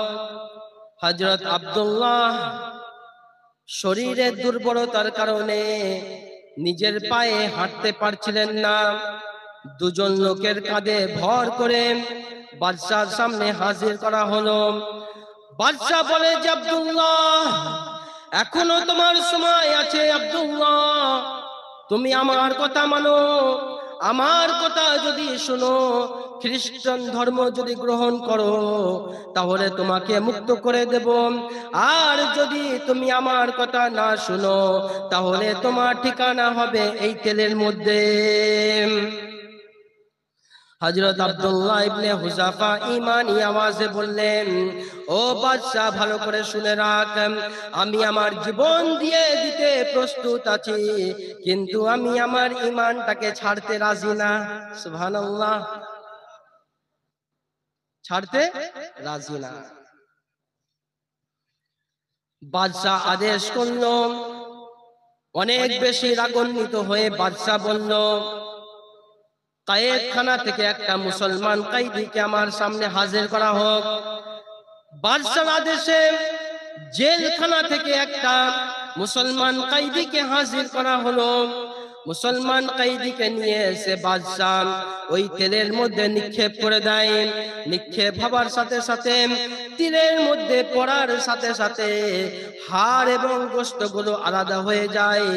হযরত আব্দুল্লাহ শরীরের দুর্বলতার কারণে নিজের পায়ে হাঁটতে পারছিলেন না। দুজন লোকের কাঁধে ভর করে বাদশার সামনে হাজির করা হলো। বাদশা বলে যে আব্দুল্লাহ, এখনো তোমার সময় আছে। আব্দুল্লাহ, তুমি আমার কথা মানো, আমার কথা যদি শোনো, খ্রিস্টান ধর্ম যদি গ্রহণ করো তাহলে তোমাকে মুক্ত করে দেব। আর যদি তুমি আমার কথা না শুনো তাহলে তোমার ঠিকানা হবে এই তেলের মধ্যে। হযরত আব্দুল্লাহ ইবনে হুযাফা ঈমানী আওয়াজে বললেন, ও বাদশা, ভালো করে শুনে রাখ, আমি আমার জীবন দিয়ে দিতে প্রস্তুত আছি, কিন্তু আমি আমার ঈমানটাকে ছাড়তে রাজি না। সুবহানাল্লাহ। ছাড়তে রাজি না। বাদশা আদেশ করল। অনেক বেশি রাগান্বিত হয়ে বাদশা বলল, কায়েদখানা থেকে একটা মুসলমান কয়েদিকে আমার সামনে হাজির করা হোক। বাদশার আদেশে জেলখানা থেকে একটা মুসলমান কয়েদিকে হাজির করা হলো। মুসলমান কয়েদিকে নিয়ে এসে বাদশাহ ওই তেলের মধ্যে নিক্ষেপ করে দেয়। নিক্ষেপ হবার সাথে সাথে তীরের মধ্যে পড়ার সাথে সাথে হাড় এবং গোশতগুলো আলাদা হয়ে যায়।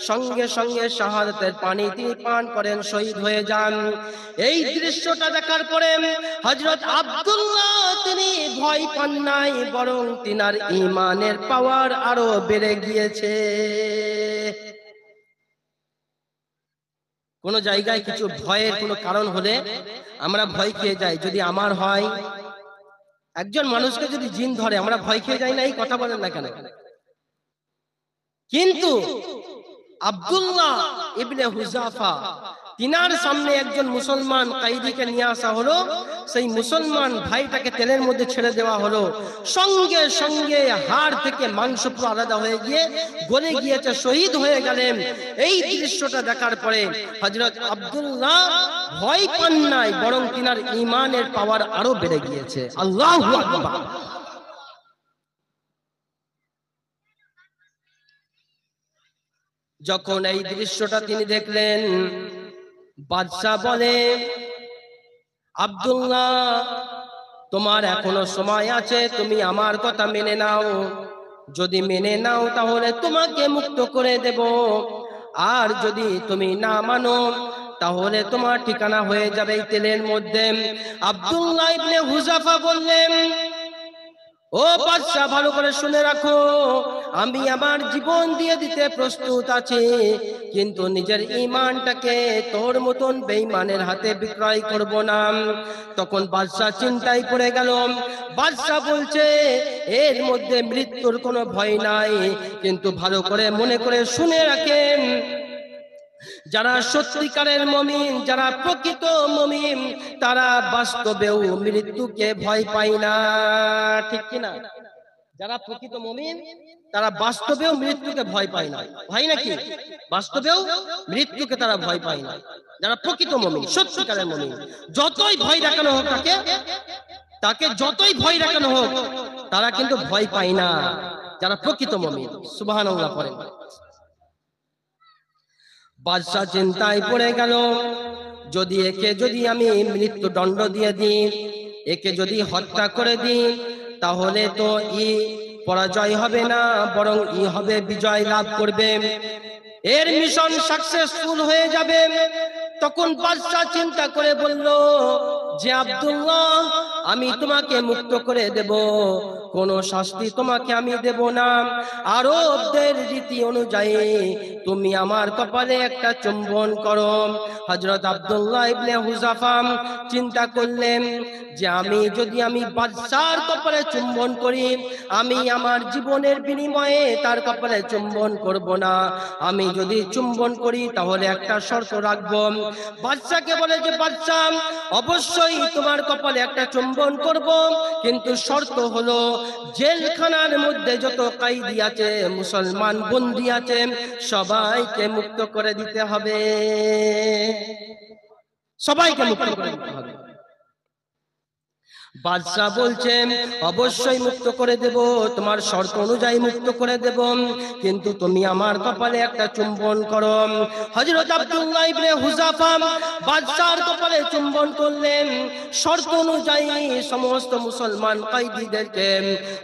সঙ্গে সঙ্গে শাহাদাতের পানি তিনি পান করেন, শহীদ হয়ে যান। এই দৃশ্যটা দেখার পরে হযরত আব্দুল্লাহ তিনি ভয় পান নাই, বরং তিনার ঈমানের পাওয়ার আরো বেড়ে গিয়েছে। কোন জায়গায় কিছু ভয়ের কোনো কারণ হলে আমরা ভয় খেয়ে যাই। যদি আমার হয়, একজন মানুষকে যদি জিন ধরে আমরা ভয় খেয়ে যাই না? এই কথা বলেন না কেন? কিন্তু আব্দুল্লাহ ইবনে হুযাফা তিনার সামনে একজন মুসলমান কয়েদিকে নিয়ে আসা হলো। সেই মুসলমান ভাইটাকে তেলের মধ্যে ছেড়ে দেওয়া হলো। সঙ্গে সঙ্গে হাড় থেকে মাংস পুরো আলাদা হয়ে গিয়ে গলে গিয়েছে, শহীদ হয়ে গেলেন। এই দৃশ্যটা দেখার পরে হযরত আব্দুল্লাহ ভয় পান নাই, বরং তিনার ঈমানের পাওয়ার আরো বেড়ে গিয়েছে। আল্লাহু আকবার। যখন এই দৃশ্যটা তিনি দেখলেন, বাদশা বলে, আব্দুল্লাহ, তোমার এখনো সময় আছে, তুমি আমার কথা মেনে নাও। যদি মেনে নাও তাহলে তোমাকে মুক্ত করে দেব, আর যদি তুমি না মানো তাহলে তোমার ঠিকানা হয়ে যাবে এই তেলের মধ্যে। আব্দুল্লাহ ইবনে হুযাফা বললেন, ও বাদশা, ভালো করে শুনে রাখো, আমি আমার জীবন দিয়ে দিতে প্রস্তুত আছি, কিন্তু নিজের ঈমানটাকে তোর মতন বেঈমানের হাতে বিক্রয় করব না। তখন বাদশা চিন্তায় পড়ে গেল। বাদশা বলছে এর মধ্যে মৃত্যুর কোনো ভয় নাই, কিন্তু ভালো করে মনে করে শুনে রাখেন, যারা সত্যিকারের মুমিন, যারা প্রকৃত মুমিন, তারা বাস্তবেও মৃত্যুকে ভয় পায় না। ঠিক কিনা? যারা প্রকৃত মুমিন তারা বাস্তবেও মৃত্যুকে ভয় পায় না। ভাই নাকি? বাস্তবেও মৃত্যুকে তারা ভয় পায় না। যারা প্রকৃত মুমিন, সত্যিকারের মুমিন, যতই ভয় দেখানো হোক তাকে যতই ভয় দেখানো হোক, তারা কিন্তু ভয় পায় না। যারা প্রকৃত মুমিন, সুবহানাল্লাহ পড়েন। বাদশা চিন্তায় পড়ে গেল, যদি আমি মৃত্যুদণ্ড দিয়ে দিই, একে যদি হত্যা করে দিই, তাহলে তো পরাজয় হবে না, বরং হবে বিজয় লাভ করবে, এর মিশন সাকসেসফুল হয়ে যাবে। তখন বাদশা চিন্তা করে বলল যে আব্দুল্লাহ, আমি তোমাকে মুক্ত করে দেব, কোনো শাস্তি তোমাকে আমি দেব না। আরবদের রীতি অনুযায়ী তুমি আমার কপালে একটা চুম্বন করো। হযরত আব্দুল্লাহ ইবনে হুযাফা চিন্তা করলেন যে আমি বাদশার কপালে চুম্বন করি, আমি আমার জীবনের বিনিময়ে তার কপালে চুম্বন করব না। আমি যদি চুম্বন করি তাহলে একটা শর্ত রাখবো। বাদশাকে বলে যে বাদশা, অবশ্যই তোমার কপালে একটা চুম্বন করব, কিন্তু শর্ত হলো জেলখানার মধ্যে যত কয়েদি আছে, মুসলমান বন্দী আছে, সবাইকে মুক্ত করে দিতে হবে, সবাইকে মুক্ত করে দিতে হবে। বাদশা বলছেন অবশ্যই মুক্ত করে দেব, তোমার শর্ত অনুযায়ী মুক্ত করে দেব, কিন্তু তুমি আমার কপালে একটা চুম্বন করো। হযরত আব্দুল্লাহ ইবনে হুযাফা বাদশার কপালে চুম্বন করলেন। শর্ত অনুযায়ী সমস্ত মুসলমান কয়েদিদেরকে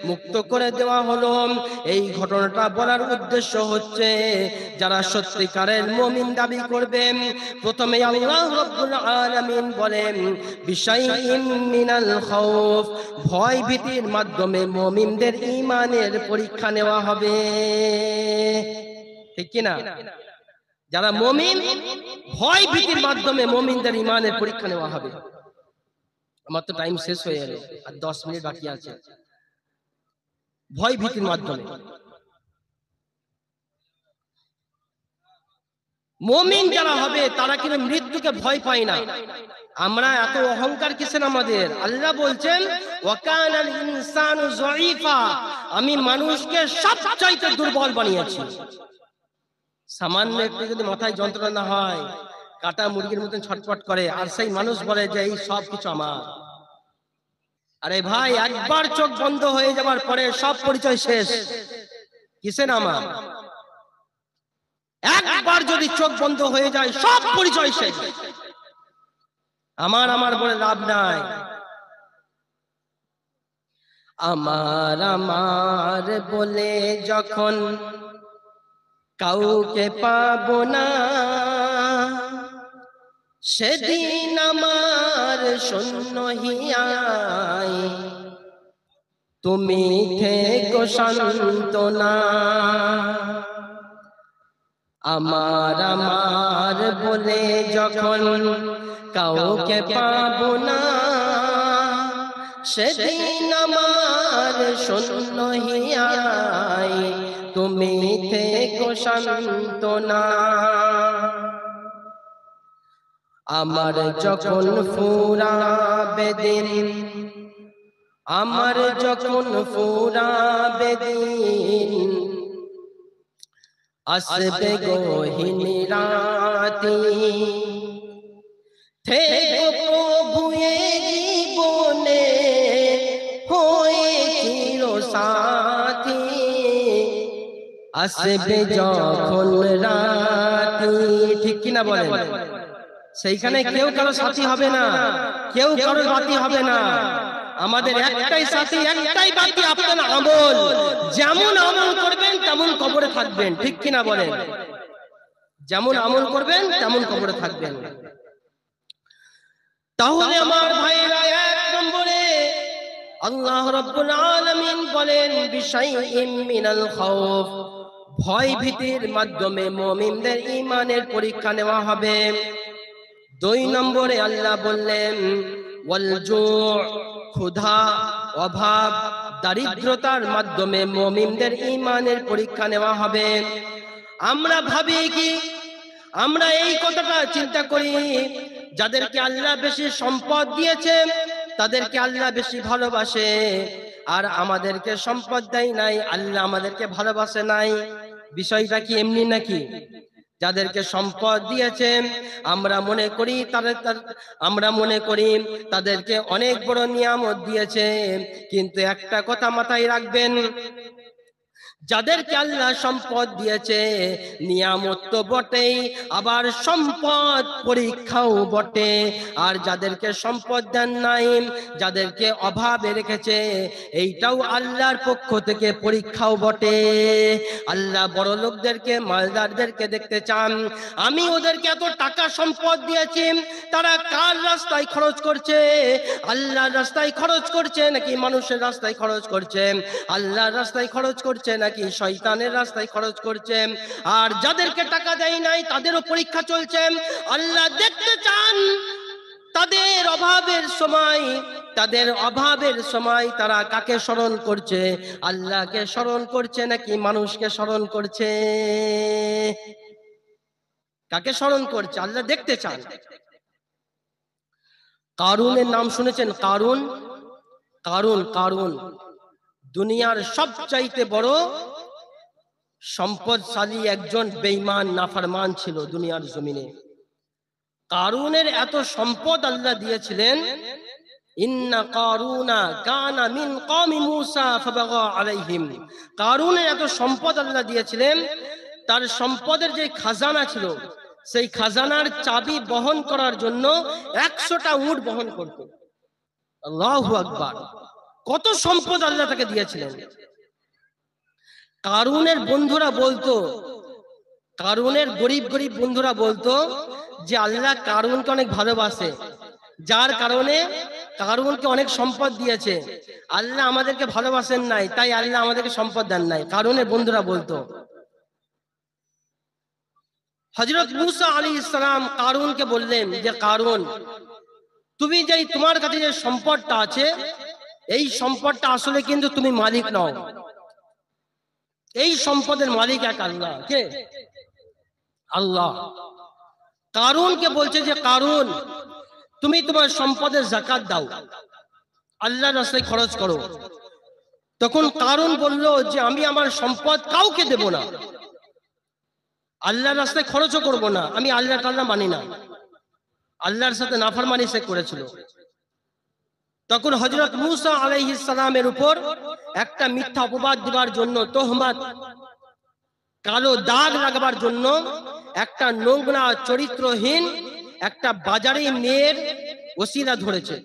মুক্ত করে দেওয়া হলো। এই ঘটনাটা বলার উদ্দেশ্য হচ্ছে, যারা সত্যিকারের মুমিন দাবি করবেন, প্রথমে আল্লাহ রাব্বুল আলামিন বলেন বিশাইইন মিনাল খাউফ, ভয় ভীতির মাধ্যমে মুমিনদের ঈমানের পরীক্ষা নেওয়া হবে। ঠিক কি না? যারা মুমিন, ভয় ভীতির মাধ্যমে মুমিনদের ঈমানের পরীক্ষা নেওয়া হবে। আমার তো টাইম শেষ হয়ে গেল, আর 10 মিনিট বাকি আছে। ভয় ভীতির মাধ্যমে মুমিন যারা হবে তারা কিন্তু মৃত্যুকে ভয় পায় না। আমরা এত অহংকার কিসের আমাদের? আল্লাহ বলছেন ওয়াকানাল ইনসানু যায়ীফা, আমি মানুষকে সবচাইতে দুর্বল বানিয়েছি। সামান্য একটু যদি মাথায় যন্ত্রণা না হয়, কাটা মুরগির মতন ছটফট করে, আর সেই মানুষ বলে যে এই সব কিছু আমার। আরে ভাই, একবার চোখ বন্ধ হয়ে যাবার পরে সব পরিচয় শেষ। কিসের আমার? একবার যদি চোখ বন্ধ হয়ে যায় সব পরিচয় শেষ। আমার বলে লাভ নাই। আমার বলে যখন কাউকে পাবো না, সেদিন আমার শূন্য হিয়ায় তুমি থেকো সান্তনা। আমার বলে যখন কাউকে পাবো না, সেদিন আমার শূন্য হিয়ায় তুমি থেকো সান্তনা। আমার যখন ফুরাবে দিন, আমার যখন ফুরাবে দিন, আসবে গহীন রাতি, থেকো প্রভু এ জীবনে হয়ে চিরসাথী। আসবে যখন রাতি, ঠিক কিনা বলেন? সেইখানে কেউ কারো সাথী হবে না, কেউ কারো বাতি হবে না। আমাদের একটাই সাথী, একটাই বাতি, আপনার আমল। যেমন আমল করবেন তেমন কবরে থাকবেন, ঠিক কিনা বলেন? যেমন আমল করবেন তেমন কবরে থাকবেন। তাহলে আমার ভাইরা, এক নম্বরে আল্লাহ রাব্বুল আলামিন বলেন বিশাইইন মিনাল খাউফ, ভয় ভীতির মাধ্যমে মুমিনদের ঈমানের পরীক্ষা নেওয়া হবে। 2 নম্বরে আল্লাহ বললেন ওয়াল জু', ক্ষুধা, অভাব, দারিদ্রতার মাধ্যমে মুমিনদের ঈমানের পরীক্ষা নেওয়া হবে। আমরা ভাবি কি, আমরা এই কথাটা চিন্তা করি, যাদেরকে আল্লাহ বেশি সম্পদ দিয়েছে তাদেরকে আল্লাহ বেশি ভালোবাসে, আর আমাদেরকে সম্পদ দেয় নাই, আল্লাহ আমাদেরকে ভালোবাসে নাই। বিষয়টা কি এমনি নাকি? যাদেরকে সম্পদ দিয়েছেন আমরা মনে করি তাদেরকে অনেক বড় নিয়ামত দিয়েছে, কিন্তু একটা কথা মাথায় রাখবেন, যাদেরকে আল্লাহ সম্পদ দিয়েছে নিয়ামত তো বটেই, আবার সম্পদ পরীক্ষাও বটে। আর যাদেরকে সম্পদ দেন নাই, যাদেরকে অভাবে রেখেছে, এইটাও আল্লাহর পক্ষ থেকে পরীক্ষাও বটে। আল্লাহ বড় লোকদেরকে, মালদারদেরকে দেখতে চান। আমি ওদেরকে এত টাকা সম্পদ দিয়েছি, তারা কার রাস্তায় খরচ করছে? আল্লাহর রাস্তায় খরচ করছে নাকি মানুষের রাস্তায় খরচ করছে? আল্লাহর রাস্তায় খরচ করছে নাকি শয়তানের রাস্তায় খরচ করছে? আর যাদেরকে টাকা দেয় নাই তাদেরও পরীক্ষা চলছে। আল্লাহ দেখতে চান তাদের অভাবের সময় তারা কাকে স্মরণ করছে? আল্লাহকে স্মরণ করছে নাকি মানুষকে স্মরণ করছে? কাকে স্মরণ করছে আল্লাহ দেখতে চান। কারুনের নাম শুনেছেন? কারুন দুনিয়ার সবচাইতে বড় সম্পদশালী একজন বেঈমান নাফরমান ছিল দুনিয়ার জমিনে। কারুনের এত সম্পদ আল্লাহ দিয়েছিলেন, ইন্না কারুনা কানা মিন কওমি মূসা ফাবাগা আলাইহিম। কারুনের এত সম্পদ আল্লাহ দিয়েছিলেন, তার সম্পদের যে খাজানা ছিল সেই খাজানার চাবি বহন করার জন্য 100টা উট বহন করত। আল্লাহু আকবার! কত সম্পদ আল্লাহ তাকে দিয়েছিলেন। কারুনের বন্ধুরা বলতো, কারুনের গরিব বন্ধুরা বলতো যে আল্লাহ কারুনকে অনেক ভালোবাসে, যার কারণে কারুনকে অনেক সম্পদ দিয়েছে। আল্লাহ আমাদেরকে ভালোবাসেন নাই, তাই আল্লাহ আমাদেরকে সম্পদ দেন নাই, কারুনের বন্ধুরা বলতো। হযরত মূসা আলাইহিস সালাম কারুনকে বললেন যে কারুন, তুমি যেই তোমার কাছে যে সম্পদটা আছে, এই সম্পদটা আসলে কিন্তু তুমি মালিক নও। এই সম্পদের মালিক এক আল্লাহ। কে? আল্লাহ। কারুনকে বলছে যে কারুন, তুমি তোমার সম্পদের যাকাত দাও, আল্লাহর রাস্তায় খরচ করো। তখন কারুন বলল যে আমি আমার সম্পদ কাউকে দেব না, আল্লাহর রাস্তায় খরচও করব না, আমি আল্লাহর কথা মানি না। আল্লাহর সাথে নাফরমানি সে করেছিল। তখন হযরত মূসা আলাইহিস সালামের উপর একটা মিথ্যা অপবাদ দেওয়ার জন্য, তোহমাত, কালো দাগ লাগাবার জন্য একটা নোংরা চরিত্রহীন একটা বাজারে মেয়ের ওসিলা ধরেছে।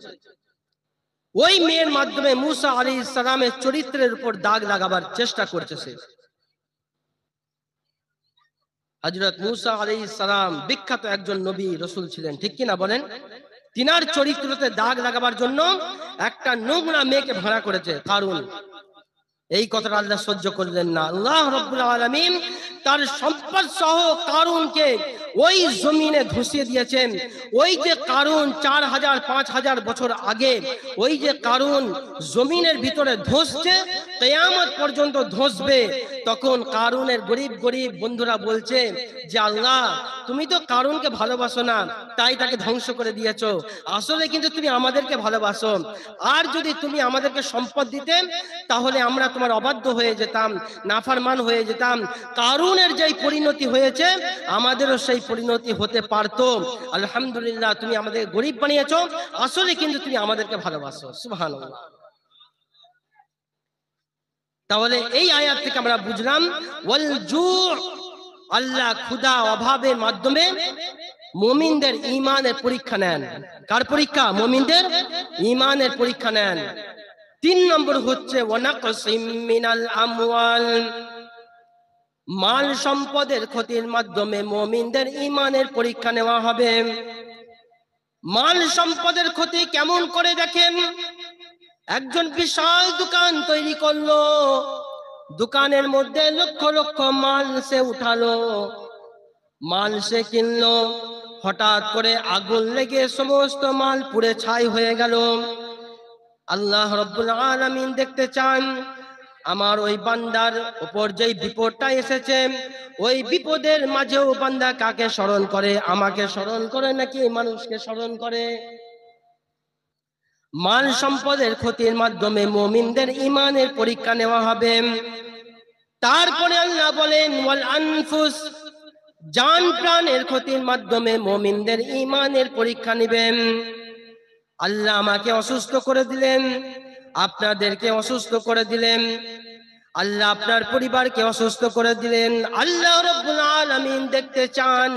ওই মেয়ের মাধ্যমে মূসা আলাইহিস সালামের চরিত্রের উপর দাগ লাগাবার চেষ্টা করছে সে। হযরত মূসা আলাইহিস সালাম বিখ্যাত একজন নবী রাসূল ছিলেন, ঠিক কি না বলেন? তিনার চরিত্রতে দাগ লাগাবার জন্য একটা নোংরা মেয়েকে ভাড়া করেছে কারুন। এই কথাটা আল্লাহ সহ্য করলেন না। আল্লাহ রাব্বুল আলামিন তার সম্পদ সহ কারুনকে ওই জমিনে ধসিয়ে দিয়েছেন। ওই যে কারুন 4000-5000 বছর আগে ওই যে কারুন জমিনের ভিতরে ধসছে, কিয়ামত পর্যন্ত ধসবে, তখন কারুনের গরিব বন্ধুরা বলছে যে আল্লাহ, তুমি তো কারুনকে ভালোবাসো না, তাই তাকে ধ্বংস করে দিয়েছো। আসলে কিন্তু তুমি আমাদেরকে ভালোবাসো। আর যদি তুমি আমাদেরকে সম্পদ দিতে, তাহলে আমরা তোমার অবাধ্য হয়ে যেতাম, নাফরমান হয়ে যেতাম। কারুনের যেই পরিণতি হয়েছে, আমাদেরও সেই পরিণতি হতে পারতো। আলহামদুলিল্লাহ, তুমি আমাদের গরিব বানিয়েছো, আসলে কিন্তু তুমি আমাদেরকে ভালোবাসো। সুবহানাল্লাহ। তাহলে এই আয়াত থেকে আমরা বুঝলাম ওয়াল জু', আল্লাহ ক্ষুধা, অভাবের মাধ্যমে মুমিনদের ঈমানের পরীক্ষা নেন। কার পরীক্ষা? মুমিনদের ঈমানের পরীক্ষা নেন। 3 নম্বর হচ্ছে ওয়ানাকসিম মিনাল আমওয়াল, মাল সম্পদের ক্ষতির মাধ্যমে মুমিনদের ঈমানের পরীক্ষা নেওয়া হবে। মাল সম্পদের ক্ষতি কেমন করে দেখেন? একজন বিশাল দোকান তৈরি করলো, দোকানের মধ্যে লক্ষ লক্ষ মাল সে উঠালো, মাল সে কিনলো, হঠাৎ করে আগুন লেগে সমস্ত মাল পুড়ে ছাই হয়ে গেল। আল্লাহ রাব্বুল আলামিন দেখতে চান আমার ওই বান্দার উপর যেই বিপদটা এসেছে, ওই বিপদের মাঝেও বান্দা কাকে স্মরণ করে? আমাকে স্মরণ করে নাকি মানুষকে স্মরণ করে? মাল সম্পদের ক্ষতির মাধ্যমে মুমিনদের ঈমানের পরীক্ষা নেওয়া হবে। তারপরে আল্লাহ বলেন ওয়াল আনফুস, জান প্রাণের ক্ষতির মাধ্যমে মুমিনদের ঈমানের পরীক্ষা নেবেন। আল্লাহ আমাকে অসুস্থ করে দিলেন, আপনাদেরকে অসুস্থ করে দিলেন, আল্লাহ আপনার পরিবারকে অসুস্থ করে দিলেন। আল্লাহ রাব্বুল আলামিন দেখতে চান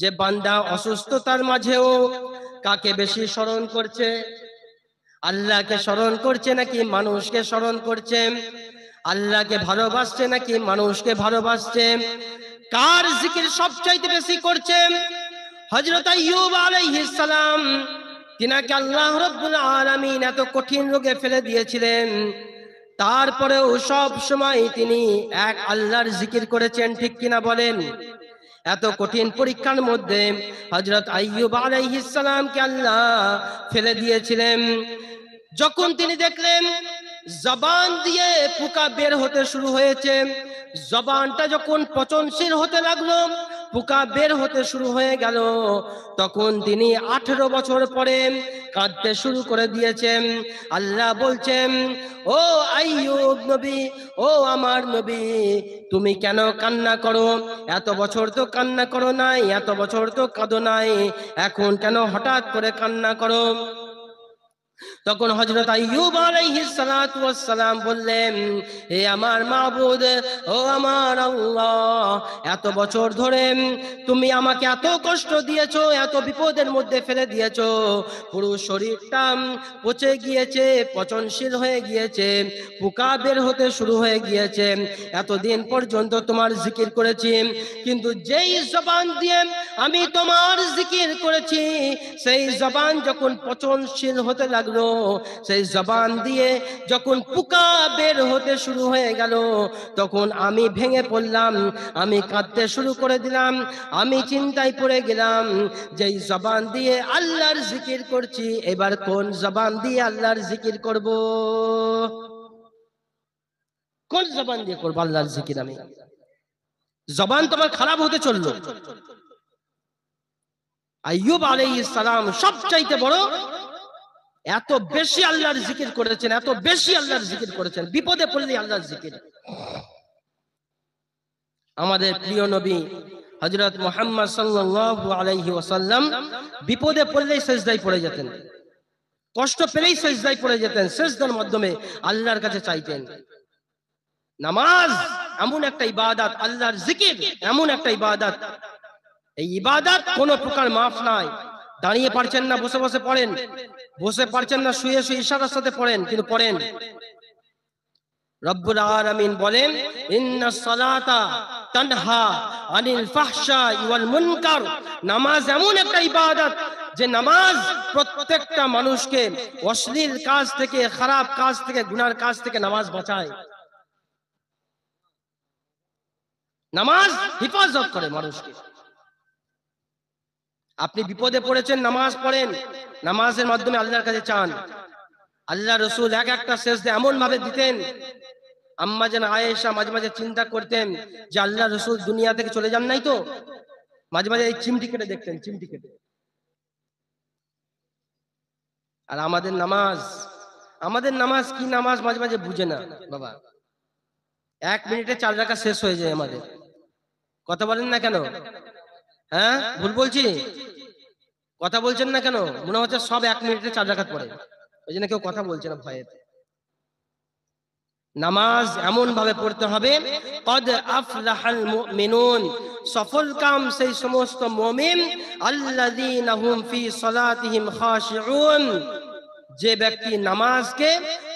যে বান্দা অসুস্থতার মাঝেও কাকে বেশি স্মরণ করছে? আল্লাহকে স্মরণ করছে নাকি মানুষকে স্মরণ করছে? আল্লাহকে ভালোবাসছে নাকি মানুষকে ভালোবাসছে? কার জিকির সবচাইতে বেশি করছে? হযরত আইয়ুব আলাইহিস সালাম, তিনাকে আল্লাহ রাব্বুল আলামিন এত কঠিন রোগে ফেলে দিয়েছিলেন, তারপরেও সব সময় তিনি এক আল্লাহর জিকির করেছেন, ঠিক কিনা বলেন? এত কঠিন পরীক্ষার মধ্যে হযরত আইয়ুব আলাইহিস সালামকে আল্লাহ ফেলে দিয়েছিলেন। যখন তিনি দেখলেন জবান দিয়ে পোকা বের হতে শুরু হয়েছে, জবানটা যখন পচনশীল হতে লাগলো, পোকা বের হতে শুরু হয়ে গেল, তখন তিনি 18 বছর পরে কাঁদতে শুরু করে দিয়েছেন। আল্লাহ বলছেন, ও আইয়ুব নবী, ও আমার নবী, তুমি কেন কান্না করো? এত বছর তো কান্না করো নাই, এত বছর তো কাঁদো নাই, এখন কেন হঠাৎ করে কান্না করো? তখন হযরত আইয়ুব আলাইহিস সালাতু ওয়াস সালাম বললেন, হে আমার মাবুদ, ও আমার আল্লাহ, এত বছর ধরে তুমি আমাকে এত কষ্ট দিয়েছো, এত বিপদের মধ্যে ফেলে দিয়েছো, পুরো শরীরটা পচে গিয়েছে, পচনশীল হয়ে গিয়েছে, পোকা বের হতে শুরু হয়ে গিয়েছে, এতদিন পর্যন্ত তোমার জিকির করেছি, কিন্তু যেই জবান দিয়ে আমি তোমার জিকির করেছি, সেই জবান যখন পচনশীল হতে লাগলো, সেই জবান দিয়ে যখন পোকা বের হতে শুরু হয়ে গেল, তখন আমি ভেঙে পড়লাম, আমি কাঁদতে শুরু করে দিলাম, আমি চিন্তায় পড়ে গেলাম, যেই জবান দিয়ে আল্লাহর জিকির করছি, এবার কোন জবান দিয়ে আল্লাহর জিকির করব? কোন জবান দিয়ে করব আল্লাহর জিকির? আমি জবান তোমার খারাপ হতে চললো। আইয়ুব আলাইহিস সালাম সবচাইতে বড়, এত বেশি আল্লাহর জিকির করেছেন, এত বেশি আল্লাহর জিকির করেছেন, বিপদে পড়লে আল্লাহর জিকির। আমাদের প্রিয় নবী হযরত মুহাম্মদ সাল্লাল্লাহু আলাইহি ওয়াসাল্লাম বিপদে পড়লেই সিজদায় পড়ে যেতেন, কষ্ট পেলেই সিজদায় পড়ে যেতেন, সিজদার মাধ্যমে আল্লাহর কাছে চাইতেন। নামাজ এমন একটা ইবাদত, আল্লাহর জিকির এমন একটা ইবাদত, এই ইবাদত কোনো প্রকার মাফ নাই। দাঁড়িয়ে পারছেন না, বসে বসে পড়েন, বসে পারছেন না, শুয়ে শুয়ে ইশারার সাথে পড়েন, কিন্তু পড়েন। রব্বুল আলামিন বলেন, ইন্নাস সালাতা তানহা আনিল ফাহশাই ওয়াল মুনকার। নামাজ এমন একটা ইবাদত যে নামাজ প্রত্যেকটা মানুষকে অশ্লীল কাজ থেকে, খারাপ কাজ থেকে, গুনার কাজ থেকে নামাজ বাঁচায়। নামাজ হেফাজত করে মানুষকে। আপনি বিপদে পড়েছেন, নামাজ পড়েন, নামাজের মাধ্যমে আল্লাহর কাছে চান। আল্লাহ রাসূল এক একটা সেজদা এমন ভাবে দিতেন, আম্মা জান আয়েশা মাঝে মাঝে চিন্তা করতেন যে আল্লাহ রাসূল দুনিয়া থেকে চলে যান নাই তো, মাঝে মাঝে এই চিমটি কেটে দেখতেন, চিমটি কেটে। আর আমাদের নামাজ কি নামাজ মাঝে মাঝে বুঝে না বাবা। 1 মিনিটে 4 রাকাত শেষ হয়ে যায় আমাদের। কথা বলেন না কেন? হ্যাঁ, ভুল বলছি? কথা বলছেন না কেন? মনে হচ্ছে সব 1 মিনিটে 4 রাকাত পড়ে, ওই জন্য কেউ কথা বলছে না ভয়ে। নামাজ এমন ভাবে পড়তে হবে, কদ আফলাহাল মুমিনুন, সফল কাম সেই সমস্ত মুমিন, আল্লাযীনা হুম ফি সালাতিহিম খাশিউন, যে ব্যক্তি নামাজকে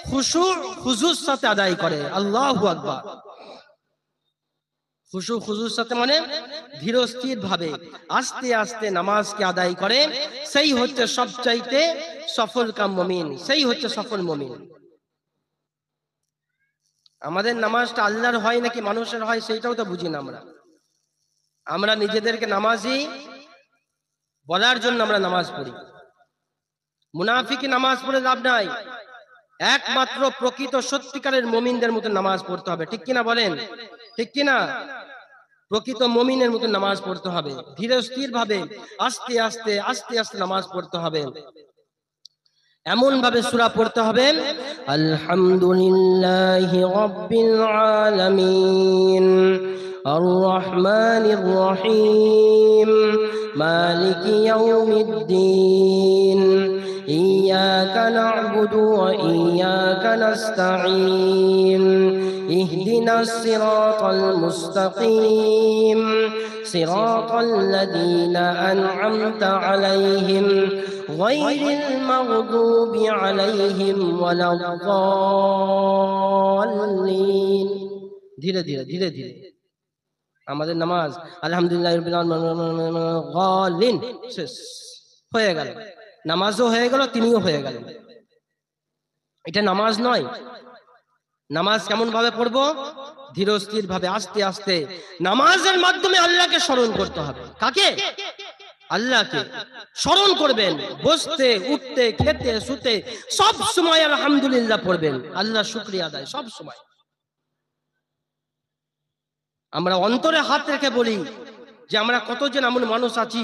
খুশুর সাথে আদায় করে। আল্লাহু আকবার। খুশুর সাথে মানে ধীর স্থির ভাবে আস্তে আস্তে নামাজকে আদায় করে, সেই হচ্ছে সবচাইতে সফল কাম মুমিন, সেই হচ্ছে সফল মুমিন। আমাদের নামাজটা আল্লাহর হয় নাকি মানুষের হয় সেইটাও তো বুঝি না আমরা। আমরা নিজেদেরকে নামাজি বলার জন্য আমরা নামাজ পড়ি। মুনাফিকি নামাজ পড়ে লাভ নাই। একমাত্র প্রকৃত সত্যিকারের মুমিনদের মতো নামাজ পড়তে হবে, ঠিক কিনা বলেন? ঠিক কিনা? প্রকৃত মুমিনের মতো নামাজ পড়তে হবে, ধীরে স্থির ভাবে আস্তে আস্তে আস্তে আস্তে নামাজ পড়তে হবে। এমন ভাবে সূরা পড়তে হবে, আলহামদুলিল্লাহি রাব্বিল আলামিন আর রহমানির রহিম মালিকি ইয়াউমিদ্দিন ইয়্যাকা না'বুদু ওয়া ইয়্যাকা নাস্তাঈন ইহদিনাস সিরাতাল মুস্তাকিম সিরাতাল লাযীনা আন'আমতা আলাইহিম গায়রিল মাগদুবি আলাইহিম ওয়ালাদ-দাল্লিন। ধীরে ধীরে ধীরে ধীরে আমাদের নামাজ আলহামদুলিল্লাহি রাব্বিল আলামিন শেষ হয়ে গেল, নামাজও হয়ে গেল, তিনিও হয়ে গেলেন। এটা নামাজ নয়। নামাজ কেমন ভাবে পড়বো? ধীর স্থির ভাবে আস্তে আস্তে। নামাজের মাধ্যমে আল্লাহকে স্মরণ করতে হবে। কাকে? আল্লাহকে স্মরণ করবেন। বসতে উঠতে খেতে শুতে সব সময় আলহামদুলিল্লাহ পড়বেন, আল্লাহ শুকরিয়া আদায় সব সময়। আমরা অন্তরে হাত রেখে বলি যে আমরা কতজন এমন মানুষ আছি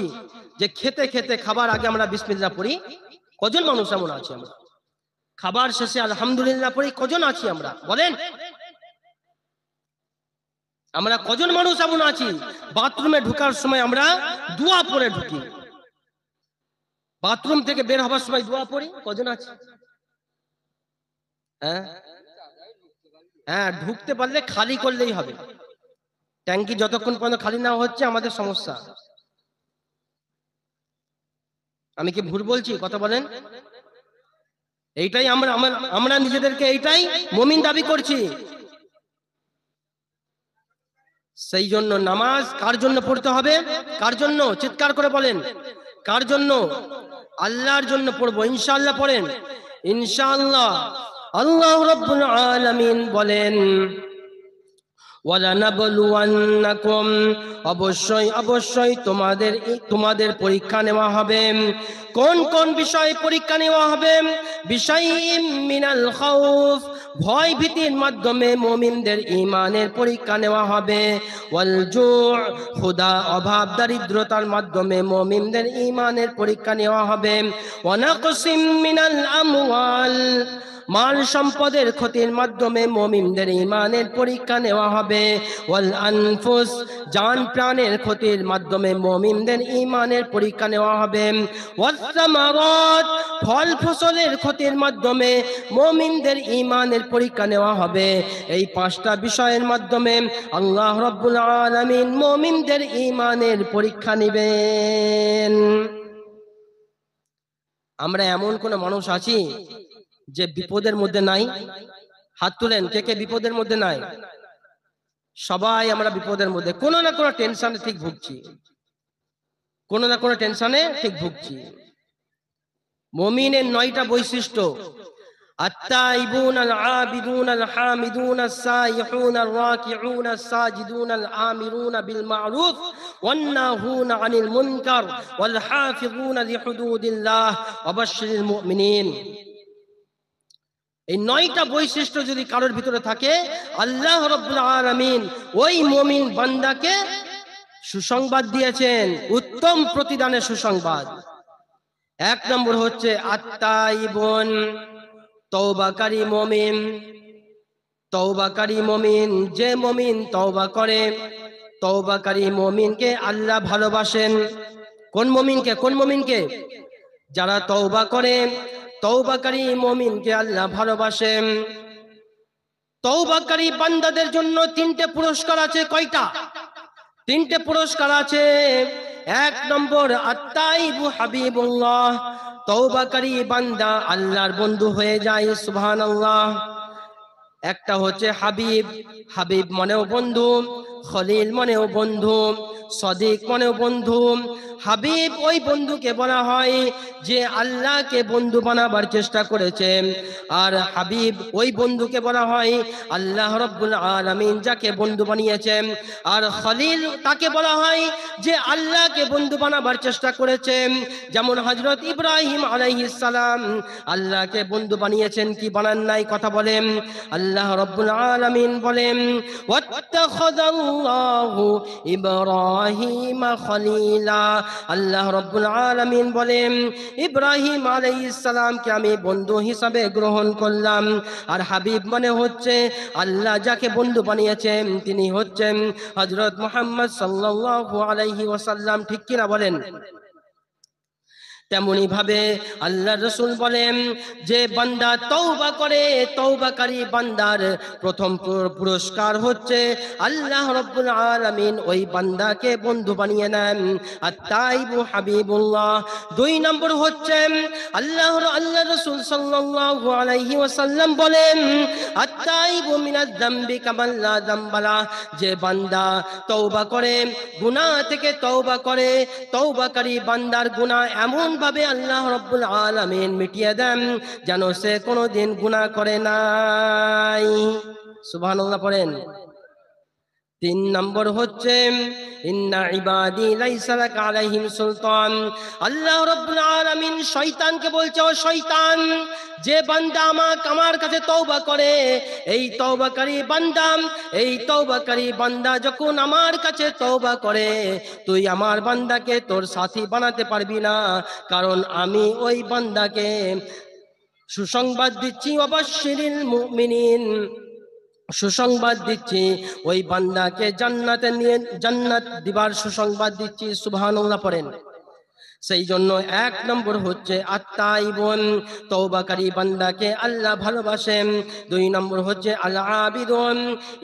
যে খেতে খেতে খাবার আগে আমরা বিসমিল্লাহ পড়ি? কজন মানুষ এমন আছে? আমরা খাবার শেষে আলহামদুলিল্লাহ পড়ি কজন আছি আমরা বলেন? আমরা কজন মানুষ এমন আছি বাথরুমে ঢোকার সময় আমরা দোয়া পড়ে ঢুকি? বাথরুম থেকে বের হবার সময় দোয়া পড়ি কজন আছে? হ্যাঁ, ঢুকতে পারলে খালি করলেই হবে। ট্যাঙ্কি যতক্ষণ পর্যন্ত খালি না হচ্ছে আমাদের সমস্যা। আমি কি ভুল বলছি? কথা বলেন। এইটাই আমরা নিজেদেরকে এইটাই মুমিন দাবি করছি। সেই জন্য নামাজ কার জন্য পড়তে হবে? কার জন্য? চিৎকার করে বলেন, কার জন্য? আল্লাহর জন্য পড়বো ইনশাআল্লাহ। পড়েন ইনশাআল্লাহ। আল্লাহ রাব্বুল আলামিন বলেন, ওয়ালানাবলুওয়ান্নাকুম, অবশ্যই অবশ্যই তোমাদের পরীক্ষা নেওয়া হবে। কোন কোন বিষয়ে পরীক্ষা নেওয়া হবে? বিশাইইম মিনাল খাউফ, ভয় ভীতির মাধ্যমে মুমিনদের ঈমানের পরীক্ষা নেওয়া হবে। ওয়াল জু', ক্ষুধা অভাব দারিদ্রতার মাধ্যমে মুমিনদের ঈমানের পরীক্ষা নেওয়া হবে। ওয়া নাকসিম মিনাল আমওয়াল, মাল সম্পদের ক্ষতির মাধ্যমে মুমিনদের ঈমানের পরীক্ষা নেওয়া হবে। ওয়াল আনফুস, জান প্রাণের ক্ষতির মাধ্যমে মুমিনদের ঈমানের পরীক্ষা নেওয়া হবে। ওয়াস সামারাত, ফল ফসলের ক্ষতির মাধ্যমে মুমিনদের ঈমানের পরীক্ষা নেওয়া হবে। এই পাঁচটা বিষয়ের মাধ্যমে আল্লাহ রাব্বুল আলামিন মুমিনদের ঈমানের পরীক্ষা নেবেন। আমরা এমন কোন মানুষ আছি যে বিপদের মধ্যে নাই? হাত তুলেন, কে কে বিপদের মধ্যে নাই? সবাই আমরা বিপদের মধ্যে, কোনো না কোনো টেনশনে ঠিক ভুগছি, কোনো না কোনো টেনশনে ঠিক ভুগছি। মুমিনের 9টা বৈশিষ্ট্য: আত-তাইবুন আল-আবিদুন আল-হামিদুন আস-সাইহুন আর-রাকিউন আস-সাজিদুন আল-আমিরুন বিল মা'রুফ ওয়ান-নাহুন আনিল মুনকার ওয়াল হাফিজুন লিহুদুদিল্লাহ ওয়া বাশশিরিল মুমিনিন। এই 9টা বৈশিষ্ট্য যদি কারোর ভিতরে থাকে, আল্লাহ রাব্বুল আলামিন ওই মুমিন বান্দাকে সুসংবাদ দিয়েছেন, উত্তম প্রতিদানের সুসংবাদ। 1 নম্বর হচ্ছে আত-তাইবুন, তওবাকারী মুমিন। তওবাকারী মুমিন, যে মুমিন তওবা করে, তওবাকারী মুমিনকে আল্লাহ ভালোবাসেন। কোন মুমিনকে? কোন মুমিনকে? যারা তওবা করে, তওবাকারী মুমিনকে আল্লাহ ভালোবাসেন। তওবাকারী বান্দাদের জন্য 3টে পুরস্কার আছে। কয়টা? 3টে পুরস্কার আছে। 1 নম্বর আত-তাইবু হাবিবুল্লাহ, তওবাকারী বান্দা আল্লাহর বন্ধু হয়ে যায়। সুবহানাল্লাহ। একটা হচ্ছে হাবিব, হাবিব মানেও বন্ধু, খলিল মানেও বন্ধু। সদিক মানে বন্ধু। হাবিব ওই বন্ধুকে বলা হয় যে আল্লাহকে বন্ধু বানাবার চেষ্টা করেছে, আর হাবিব ওই বন্ধুকে বলা হয় আল্লাহ রাব্বুল আলামিন যাকে বন্ধু বানিয়েছেন। আর খলিল তাকে বলা হয় যে আল্লাহকে বন্ধু বানাবার চেষ্টা করেছে। যেমন হযরত ইব্রাহিম আলাইহিস সালাম আল্লাহকে বন্ধু বানিয়েছেন কি বানান নাই? কথা বলেন। আল্লাহ রাব্বুল আলামিন বলেন ওয়াত্তাখাযাল্লাহু ইব্রাহিমা খলিলা। আল্লাহ রাব্বুল আলামিন বলেন ইব্রাহিম আলাইহিস সালামকে আমি বন্ধু হিসাবে গ্রহণ করলাম। আর হাবিব মানে হচ্ছে আল্লাহ যাকে বন্ধু বানিয়েছেন তিনি হচ্ছেন হযরত মুহাম্মদ সাল্লাল্লাহু আলাইহি ওয়াসাল্লাম। ঠিক কিনা বলেন? তেমনি ভাবে আল্লাহ রসুল বলেন যে বান্দা তওবা করে, তওবাকারী বান্দার প্রথম পুরস্কার হচ্ছে আল্লাহ রাব্বুল আলামিন ওই বান্দাকে বন্ধু বানিয়ে নেন। আত-তাইবু হাবিবুল্লাহ। 2 নম্বর হচ্ছে আল্লাহ রসুল সাল্লাল্লাহু আলাইহি ওয়াসাল্লাম বলেন আত-তাইবু মিনাজ যামবি কামান লা যামবালা। যে বান্দা তওবা করে, গুনাহ থেকে তওবা করে, তওবাকারী বান্দার গুনাহ এমন ভাবে আল্লাহ রাব্বুল আলামিন মিটিয়ে দেন যেন সে কোনোদিন গুনাহ করে নাই। সুবহানাল্লাহ পড়েন। 3 নম্বর হচ্ছে ইন্না ইবাদি লাইসা লাকা আলাইহিম সুলতান। আল্লাহ রাব্বুল আলামিন শয়তানকে বলছে ও শয়তান, যে বান্দা আমার কাছে তওবা করে, এই তওবাকারী বান্দা যখন আমার কাছে তওবা করে তুই আমার বান্দাকে তোর সাথী বানাতে পারবি না, কারণ আমি ওই বান্দাকে সুসংবাদ দিচ্ছি ওয়াবাশশিরিল মুমিনিন, সুসংবাদ দিচ্ছি ওই বান্দাকে জান্নাত দিবার সুসংবাদ দিচ্ছি। সুবহানাল্লাহ পড়েন। সেই জন্য 1 নম্বর হচ্ছে আত-তাইবুন, তওবাকারী বান্দাকে আল্লাহ ভালোবাসেন। 2 নম্বর হচ্ছে আল আবিদুন,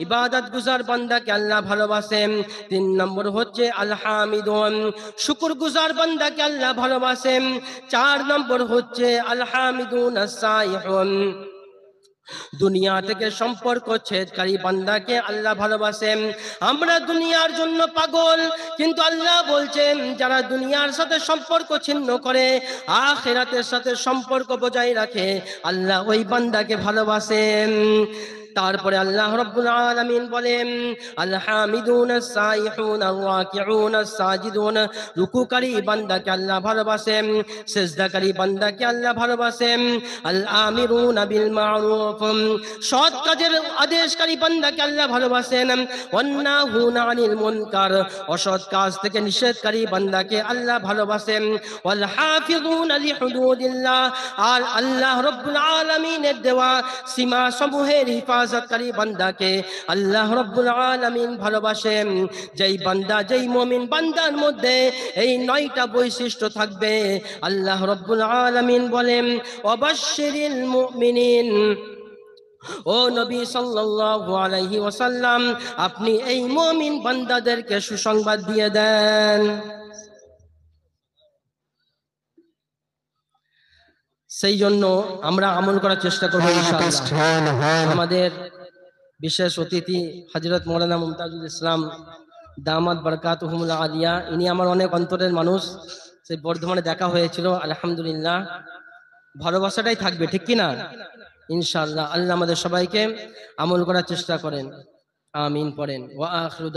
ইবাদত গুজার বান্দাকে আল্লাহ ভালোবাসেন। 3 নম্বর হচ্ছে আল হামিদুন, শুকরগুজার বান্দাকে আল্লাহ ভালোবাসেন। 4 নম্বর হচ্ছে আল হামিদুন আস-সাইহুন, দুনিয়া থেকে সম্পর্ক ছেদকারী বান্দাকে আল্লাহ ভালোবাসেন। আমরা দুনিয়ার জন্য পাগল, কিন্তু আল্লাহ বলছেন যারা দুনিয়ার সাথে সম্পর্ক ছিন্ন করে আখিরাতের সাথে সম্পর্ক বজায় রাখে আল্লাহ ওই বান্দাকে ভালোবাসেন। তারপরে আল্লাহ রাব্বুল আলামিন বলেন আল হামিদুন আস-সাইহুন আর-রাকিউন আস-সাজিদুন, রুকুকারী বান্দাকে আল্লাহ ভালোবাসেন, সিজদাকারী বান্দাকে আল্লাহ ভালোবাসেন। আল আমিরুনা বিল মারুফ, সৎ কাজের আদেশকারী বান্দাকে আল্লাহ ভালোবাসেন। ওয়ান নাহুনা আনিল মুনকার, অসৎ কাজ থেকে নিষেধকারী বান্দাকে আল্লাহ ভালোবাসেন। ওয়াল হাফিজুনা লিহুদুদিল্লাহ, আর আল্লাহ রাব্বুল আলামিনের দেওয়া সীমা সমূহের হিফাজতকারী বান্দাকে আল্লাহ রাব্বুল আলামিন ভালোবাসেন। যেই মুমিন বান্দার মধ্যে এই 9টা বৈশিষ্ট্য থাকবে আল্লাহ রাব্বুল আলামিন বলেন ওয়াবাশশিরিল মুমিনিন। ও নবী সাল্লাল্লাহু আলাইহি ওয়াসাল্লাম, আপনি এই মুমিন বান্দাদেরকে সুসংবাদ দিয়ে দেন। সেই জন্য আমরা আমল করার চেষ্টা করব ইনশাআল্লাহ। আমাদের বিশেষ অতিথি হযরত মাওলানা মুমতাজুল ইসলাম দামাত বারাকাতুহুমুল আলিয়া, ইনি আমার অনেক অন্তরের মানুষ। সেই বর্ধমানে দেখা হয়েছিল, আলহামদুলিল্লাহ ভালোবাসাটাই থাকবে, ঠিক কি না? ইনশাআল্লাহ আল্লাহ আমাদের সবাইকে আমল করার চেষ্টা করেন। আমিন পড়েন। ওয়া আখিরু